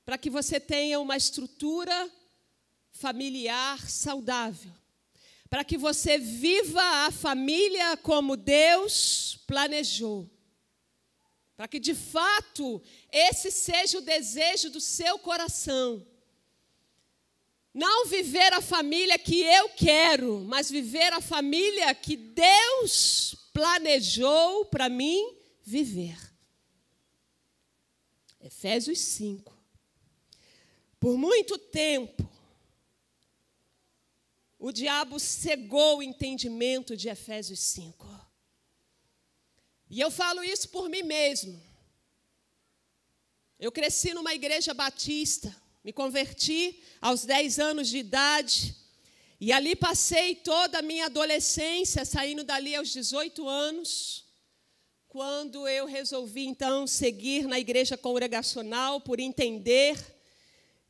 para que você tenha uma estrutura familiar saudável. Para que você viva a família como Deus planejou. Para que, de fato, esse seja o desejo do seu coração. Não viver a família que eu quero, mas viver a família que Deus planejou para mim viver. Efésios 5. Por muito tempo, o diabo cegou o entendimento de Efésios 5. E eu falo isso por mim mesmo. Eu cresci numa igreja batista. Me converti aos 10 anos de idade e ali passei toda a minha adolescência, saindo dali aos 18 anos, quando eu resolvi, então, seguir na igreja congregacional por entender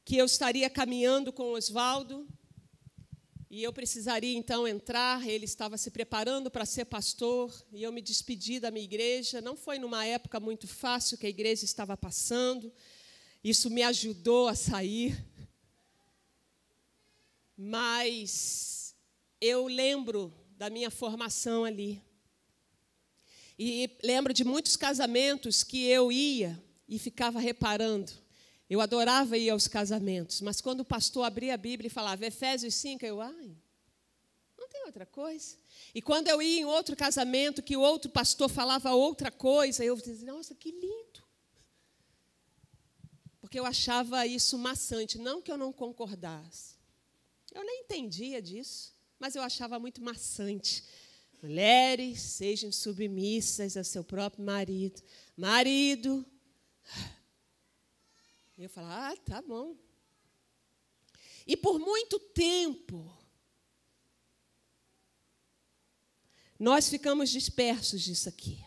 que eu estaria caminhando com Oswaldo e eu precisaria, então, entrar. Ele estava se preparando para ser pastor e eu me despedi da minha igreja. Não foi numa época muito fácil que a igreja estava passando. Isso me ajudou a sair, mas eu lembro da minha formação ali. E lembro de muitos casamentos que eu ia e ficava reparando. Eu adorava ir aos casamentos, mas quando o pastor abria a Bíblia e falava Efésios 5, não tem outra coisa. E quando eu ia em outro casamento que o outro pastor falava outra coisa, eu dizia, nossa, que lindo. Porque eu achava isso maçante, não que eu não concordasse. Eu nem entendia disso, mas eu achava muito maçante. Mulheres, sejam submissas ao seu próprio marido. Marido. E eu falava, tá bom. E por muito tempo, nós ficamos dispersos disso aqui.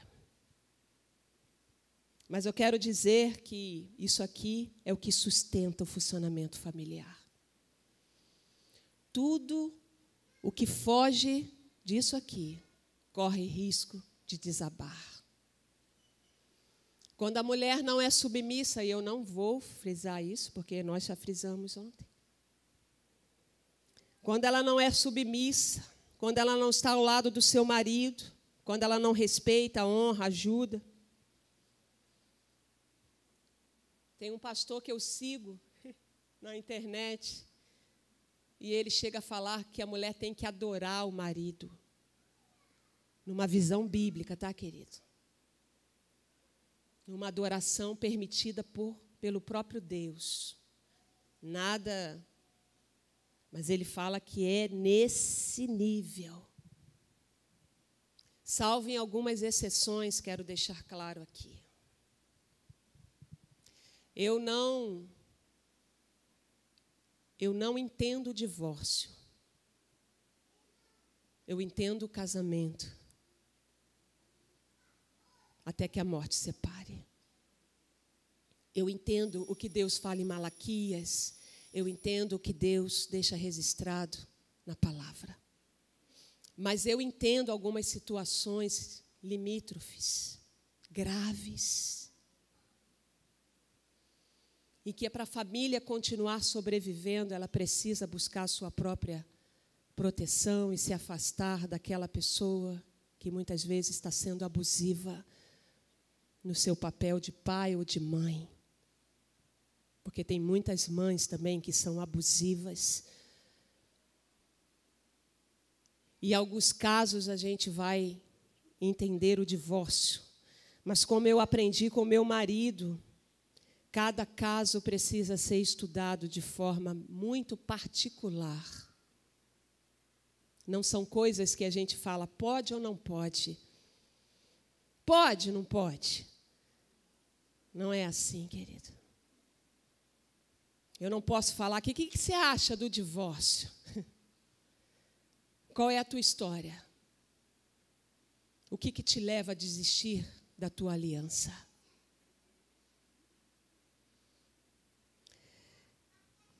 Mas eu quero dizer que isso aqui é o que sustenta o funcionamento familiar. Tudo o que foge disso aqui corre risco de desabar. Quando a mulher não é submissa, e eu não vou frisar isso, porque nós já frisamos ontem. Quando ela não é submissa, quando ela não está ao lado do seu marido, quando ela não respeita, honra, ajuda. Tem um pastor que eu sigo na internet e ele chega a falar que a mulher tem que adorar o marido. Numa visão bíblica, tá, querido? Numa adoração permitida pelo próprio Deus. Nada, mas ele fala que é nesse nível. Salvo em algumas exceções, quero deixar claro aqui. Eu não entendo o divórcio. Eu entendo o casamento. Até que a morte separe. Eu entendo o que Deus fala em Malaquias. Eu entendo o que Deus deixa registrado na palavra. Mas eu entendo algumas situações limítrofes, graves, e que para a família continuar sobrevivendo, ela precisa buscar a sua própria proteção e se afastar daquela pessoa que muitas vezes está sendo abusiva no seu papel de pai ou de mãe. Porque tem muitas mães também que são abusivas. E em alguns casos a gente vai entender o divórcio. Mas como eu aprendi com meu marido, cada caso precisa ser estudado de forma muito particular. Não são coisas que a gente fala, pode ou não pode. Pode, não pode. Não é assim, querido. Eu não posso falar aqui, o que você acha do divórcio? Qual é a tua história? O que te leva a desistir da tua aliança?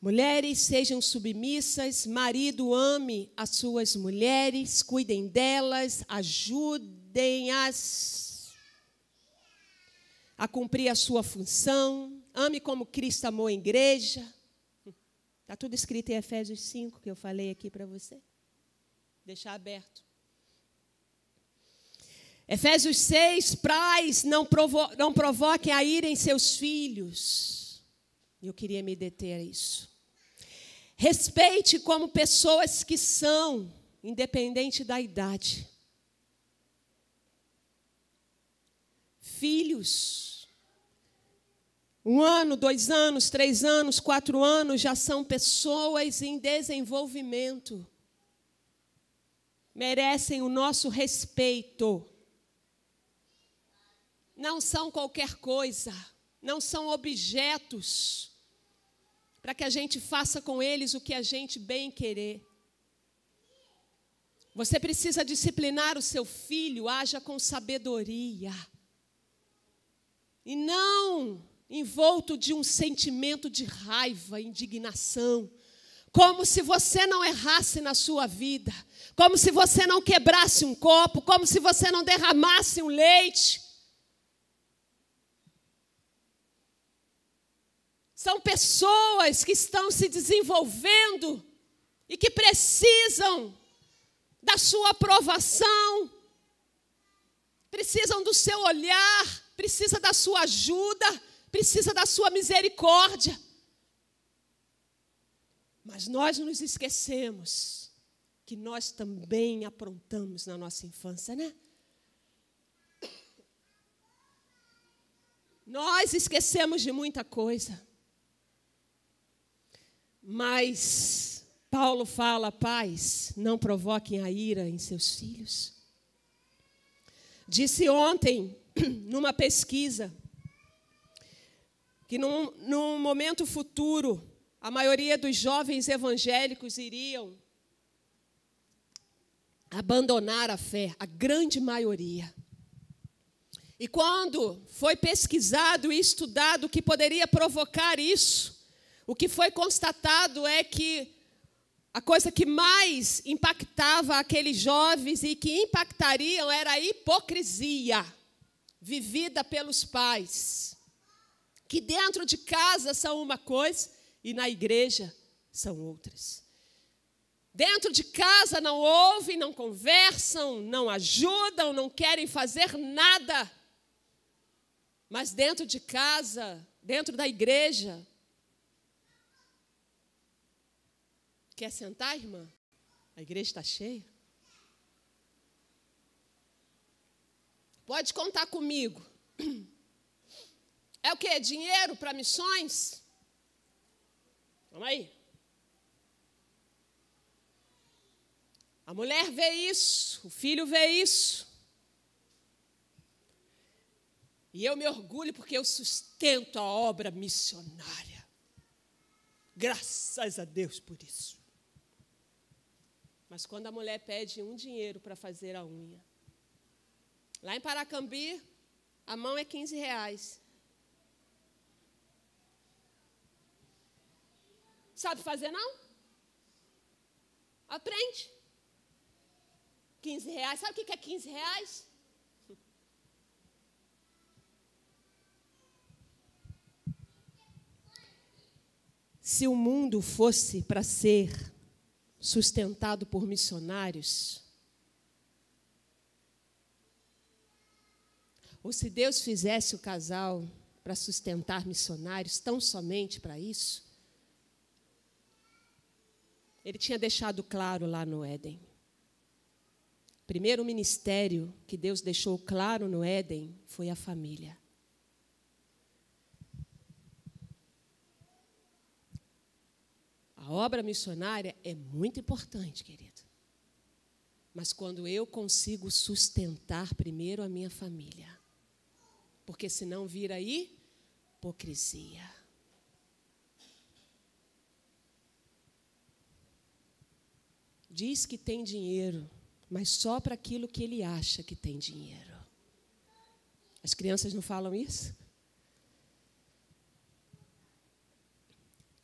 Mulheres, sejam submissas, marido, ame as suas mulheres, cuidem delas, ajudem-as a cumprir a sua função, ame como Cristo amou a igreja. Está tudo escrito em Efésios 5, que eu falei aqui para você. Deixar aberto. Efésios 6, pais, não provoquem a ira em seus filhos. Eu queria me deter a isso. Respeite como pessoas que são, independente da idade. Filhos, 1 ano, 2 anos, 3 anos, 4 anos, já são pessoas em desenvolvimento. Merecem o nosso respeito. Não são qualquer coisa, não são objetos para que a gente faça com eles o que a gente bem querer. Você precisa disciplinar o seu filho, haja com sabedoria. E não envolto de um sentimento de raiva, indignação. Como se você não errasse na sua vida. Como se você não quebrasse um copo. Como se você não derramasse um leite. São pessoas que estão se desenvolvendo e que precisam da sua aprovação, precisam do seu olhar, precisam da sua ajuda, precisam da sua misericórdia. Mas nós nos esquecemos que nós também aprontamos na nossa infância, né? Nós esquecemos de muita coisa. Mas Paulo fala, pais, não provoquem a ira em seus filhos. Disse ontem, numa pesquisa, que num momento futuro, a maioria dos jovens evangélicos iriam abandonar a fé, a grande maioria. E quando foi pesquisado e estudado o que poderia provocar isso, o que foi constatado é que a coisa que mais impactava aqueles jovens e que impactariam era a hipocrisia vivida pelos pais, que dentro de casa são uma coisa e na igreja são outras. Dentro de casa não ouvem, não conversam, não ajudam, não querem fazer nada. Mas dentro de casa, dentro da igreja, quer sentar, irmã? A igreja está cheia. Pode contar comigo. É o quê? Dinheiro para missões? Vamos aí. A mulher vê isso, o filho vê isso. E eu me orgulho porque eu sustento a obra missionária. Graças a Deus por isso. Mas quando a mulher pede um dinheiro para fazer a unha, lá em Paracambi, a mão é R$15. Sabe fazer, não? Aprende. R$15. Sabe o que é R$15? Se o mundo fosse para ser sustentado por missionários, ou se Deus fizesse o casal para sustentar missionários, tão somente para isso? Ele tinha deixado claro lá no Éden. O primeiro ministério que Deus deixou claro no Éden foi a família. A obra missionária é muito importante, querido. Mas quando eu consigo sustentar primeiro a minha família, porque senão vira aí hipocrisia. Diz que tem dinheiro, mas só para aquilo que ele acha que tem dinheiro. As crianças não falam isso?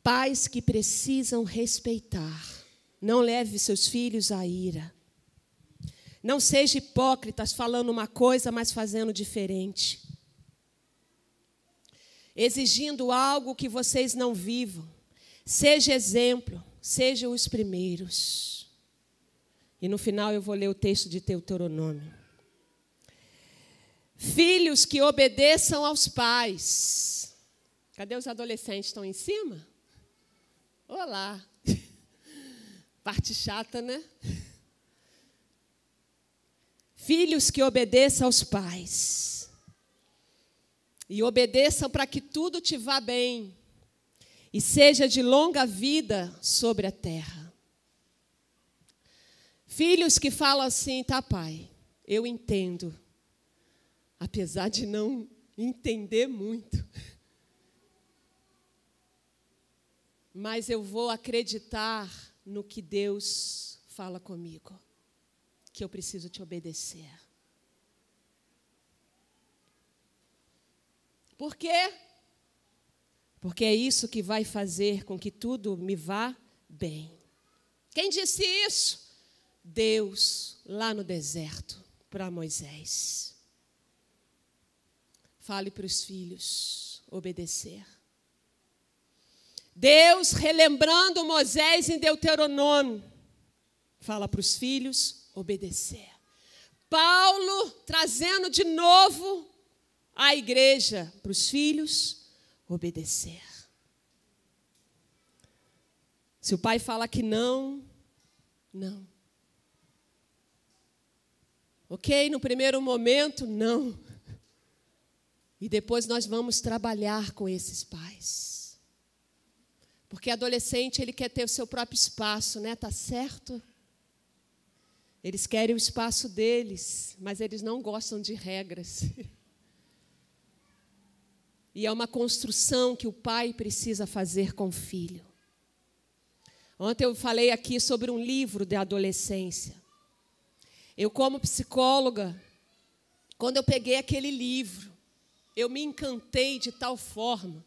Pais que precisam respeitar. Não leve seus filhos à ira. Não seja hipócritas falando uma coisa, mas fazendo diferente. Exigindo algo que vocês não vivam. Seja exemplo, sejam os primeiros. E no final eu vou ler o texto de Deuteronômio. Filhos que obedeçam aos pais. Cadê os adolescentes? Estão em cima? Olá. Parte chata, né? Filhos que obedeçam aos pais. E obedeçam para que tudo te vá bem. E seja de longa vida sobre a terra. Filhos que falam assim, tá, pai, eu entendo. Apesar de não entender muito. Mas eu vou acreditar no que Deus fala comigo. Que eu preciso te obedecer. Por quê? Porque é isso que vai fazer com que tudo me vá bem. Quem disse isso? Deus, lá no deserto, para Moisés. Fale para os filhos obedecer. Deus, relembrando Moisés em Deuteronômio, fala para os filhos obedecer. Paulo trazendo de novo a igreja para os filhos obedecer. Se o pai fala que não, não. Ok, no primeiro momento, não. E depois nós vamos trabalhar com esses pais. Porque adolescente, ele quer ter o seu próprio espaço, né? Tá certo? Eles querem o espaço deles, mas eles não gostam de regras. E é uma construção que o pai precisa fazer com o filho. Ontem eu falei aqui sobre um livro de adolescência. Eu, como psicóloga, quando eu peguei aquele livro, eu me encantei de tal forma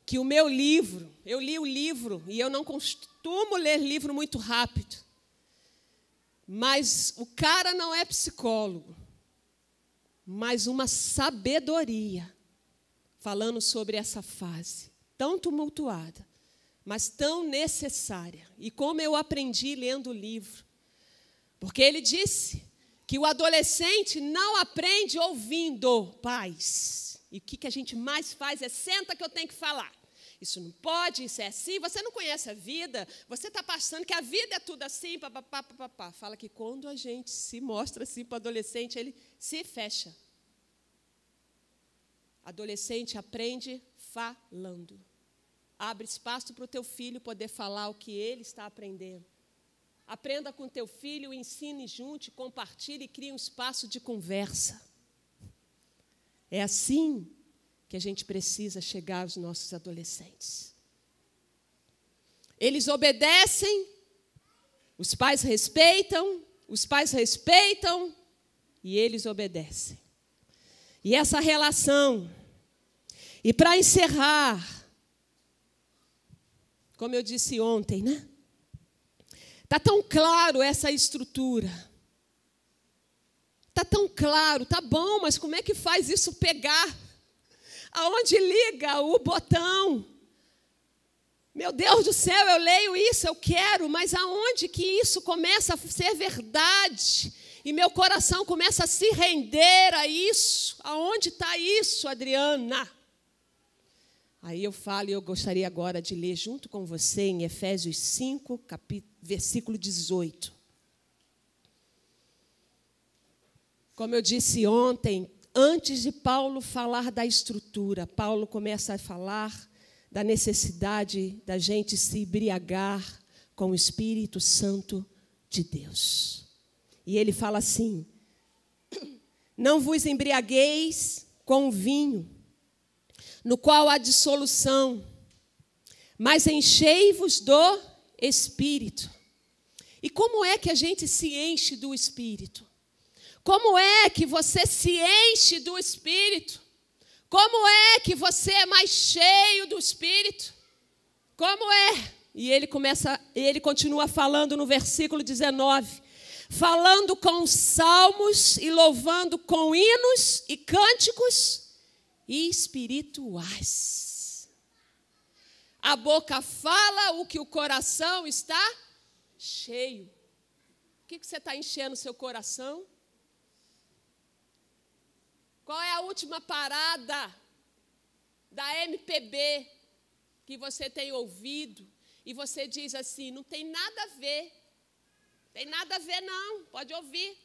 que o meu livro, eu li o livro, e eu não costumo ler livro muito rápido, mas o cara não é psicólogo, mas uma sabedoria, falando sobre essa fase tão tumultuada, mas tão necessária. E como eu aprendi lendo o livro. Porque ele disse que o adolescente não aprende ouvindo pais. E o que a gente mais faz é, senta que eu tenho que falar. Isso não pode, isso é assim, você não conhece a vida, você está passando que a vida é tudo assim, papapá, papapá. Fala que quando a gente se mostra assim para o adolescente, ele se fecha. Adolescente aprende falando. Abre espaço para o teu filho poder falar o que ele está aprendendo. Aprenda com teu filho, ensine junto, compartilhe e crie um espaço de conversa. É assim que a gente precisa chegar aos nossos adolescentes. Eles obedecem, os pais respeitam e eles obedecem. E essa relação. E para encerrar, como eu disse ontem, né? Está tão claro essa estrutura. Está tão claro, tá bom, mas como é que faz isso pegar? Aonde liga o botão? Meu Deus do céu, eu leio isso, eu quero, mas aonde que isso começa a ser verdade? E meu coração começa a se render a isso? Aonde está isso, Adriana? Aí eu falo, e eu gostaria agora de ler junto com você em Efésios 5, versículo 18. Como eu disse ontem, antes de Paulo falar da estrutura, Paulo começa a falar da necessidade da gente se embriagar com o Espírito Santo de Deus. E ele fala assim: não vos embriagueis com o vinho, no qual há dissolução, mas enchei-vos do Espírito. E como é que a gente se enche do Espírito? Como é que você se enche do Espírito? Como é que você é mais cheio do Espírito? Como é? E ele continua falando no versículo 19, falando com salmos e louvando com hinos e cânticos espirituais. A boca fala o que o coração está cheio. O que você está enchendo o seu coração? Qual é a última parada da MPB que você tem ouvido e você diz assim, não tem nada a ver. Tem nada a ver não, pode ouvir.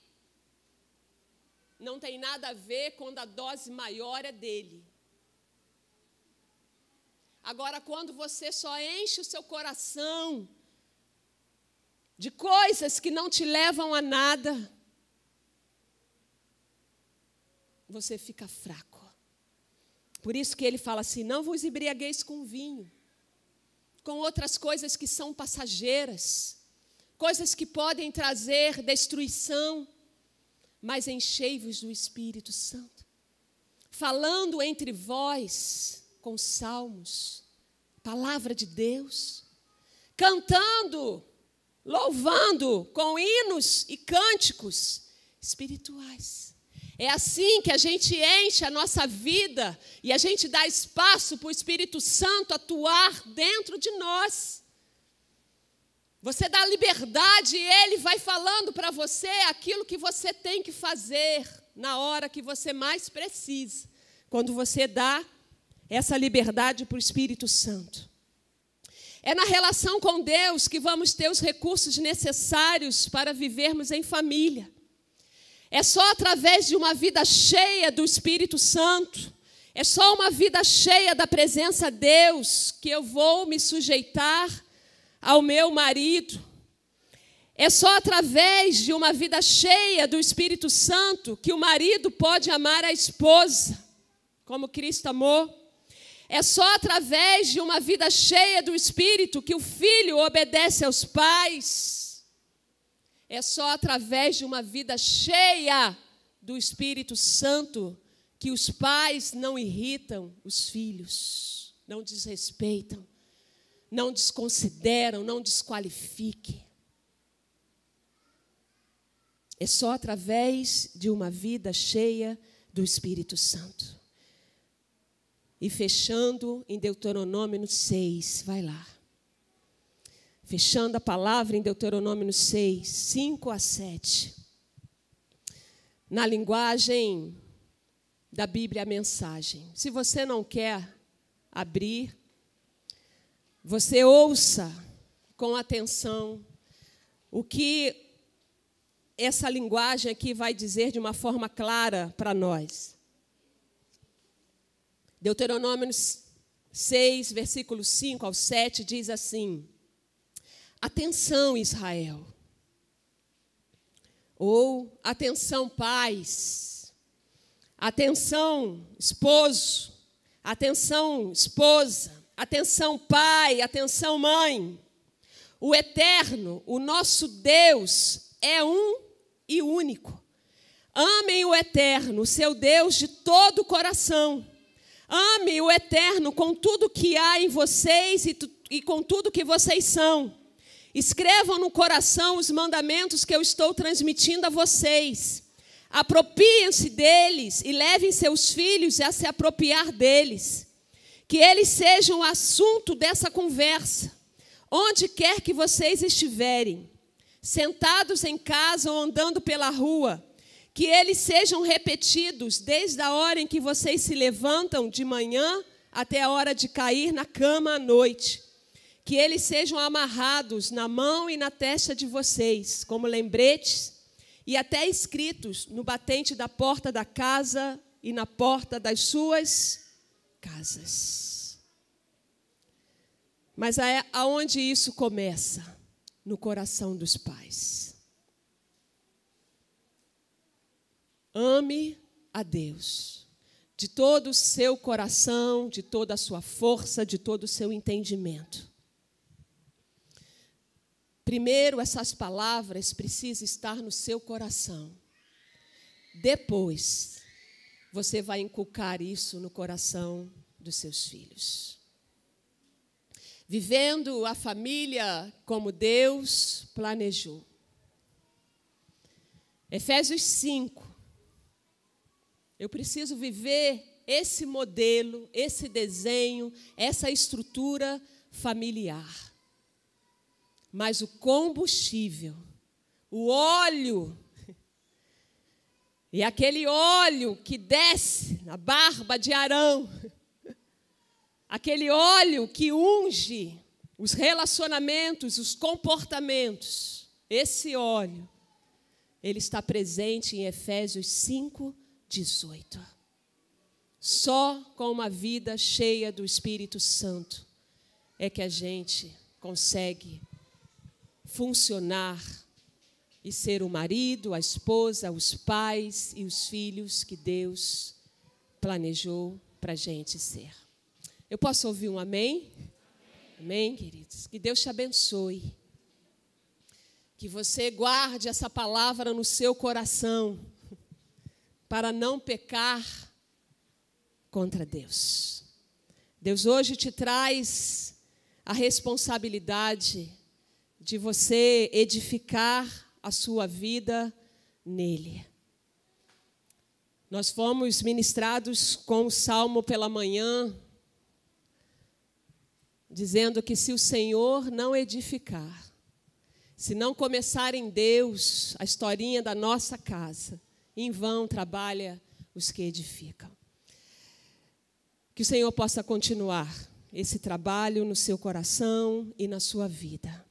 Não tem nada a ver quando a dose maior é dele. Agora, quando você só enche o seu coração de coisas que não te levam a nada, você fica fraco. Por isso que ele fala assim, não vos embriagueis com vinho, com outras coisas que são passageiras, coisas que podem trazer destruição, mas enchei-vos do Espírito Santo, falando entre vós com salmos, palavra de Deus, cantando, louvando com hinos e cânticos espirituais. É assim que a gente enche a nossa vida e a gente dá espaço para o Espírito Santo atuar dentro de nós. Você dá liberdade e ele vai falando para você aquilo que você tem que fazer na hora que você mais precisa, quando você dá essa liberdade para o Espírito Santo. É na relação com Deus que vamos ter os recursos necessários para vivermos em família. É só através de uma vida cheia do Espírito Santo, é só uma vida cheia da presença de Deus que eu vou me sujeitar ao meu marido. É só através de uma vida cheia do Espírito Santo que o marido pode amar a esposa, como Cristo amou. É só através de uma vida cheia do Espírito que o filho obedece aos pais. É só através de uma vida cheia do Espírito Santo que os pais não irritam os filhos, não desrespeitam, não desconsideram, não desqualifiquem. É só através de uma vida cheia do Espírito Santo. E fechando em Deuteronômio 6, vai lá. Fechando a palavra em Deuteronômio 6, 5 a 7. Na linguagem da Bíblia, a mensagem. Se você não quer abrir, você ouça com atenção o que essa linguagem aqui vai dizer de uma forma clara para nós. Deuteronômio 6, versículo 5 ao 7, diz assim: atenção, Israel, ou atenção, pais, atenção, esposo, atenção, esposa, atenção, pai, atenção, mãe. O Eterno, o nosso Deus, é um e único. Amem o Eterno, seu Deus, de todo o coração. Ame o Eterno com tudo que há em vocês e com tudo que vocês são. Escrevam no coração os mandamentos que eu estou transmitindo a vocês. Apropiem-se deles e levem seus filhos a se apropriar deles. Que eles sejam o assunto dessa conversa, onde quer que vocês estiverem, sentados em casa ou andando pela rua. Que eles sejam repetidos desde a hora em que vocês se levantam de manhã até a hora de cair na cama à noite. Que eles sejam amarrados na mão e na testa de vocês, como lembretes, e até escritos no batente da porta da casa e na porta das suas casas. Mas aonde isso começa? No coração dos pais. Ame a Deus de todo o seu coração, de toda a sua força, de todo o seu entendimento. Primeiro, essas palavras precisam estar no seu coração. Depois, você vai inculcar isso no coração dos seus filhos. Vivendo a família como Deus planejou. Efésios 5. Eu preciso viver esse modelo, esse desenho, essa estrutura familiar. Mas o combustível, o óleo, e aquele óleo que desce na barba de Arão, aquele óleo que unge os relacionamentos, os comportamentos, esse óleo, ele está presente em Efésios 5:18. Só com uma vida cheia do Espírito Santo é que a gente consegue funcionar e ser o marido, a esposa, os pais e os filhos que Deus planejou para a gente ser. Eu posso ouvir um amém? Amém, queridos? Que Deus te abençoe. Que você guarde essa palavra no seu coração para não pecar contra Deus. Deus hoje te traz a responsabilidade de você edificar a sua vida nele. Nós fomos ministrados com o salmo pela manhã, dizendo que se o Senhor não edificar, se não começar em Deus a historinha da nossa casa, em vão trabalha os que edificam. Que o Senhor possa continuar esse trabalho no seu coração e na sua vida.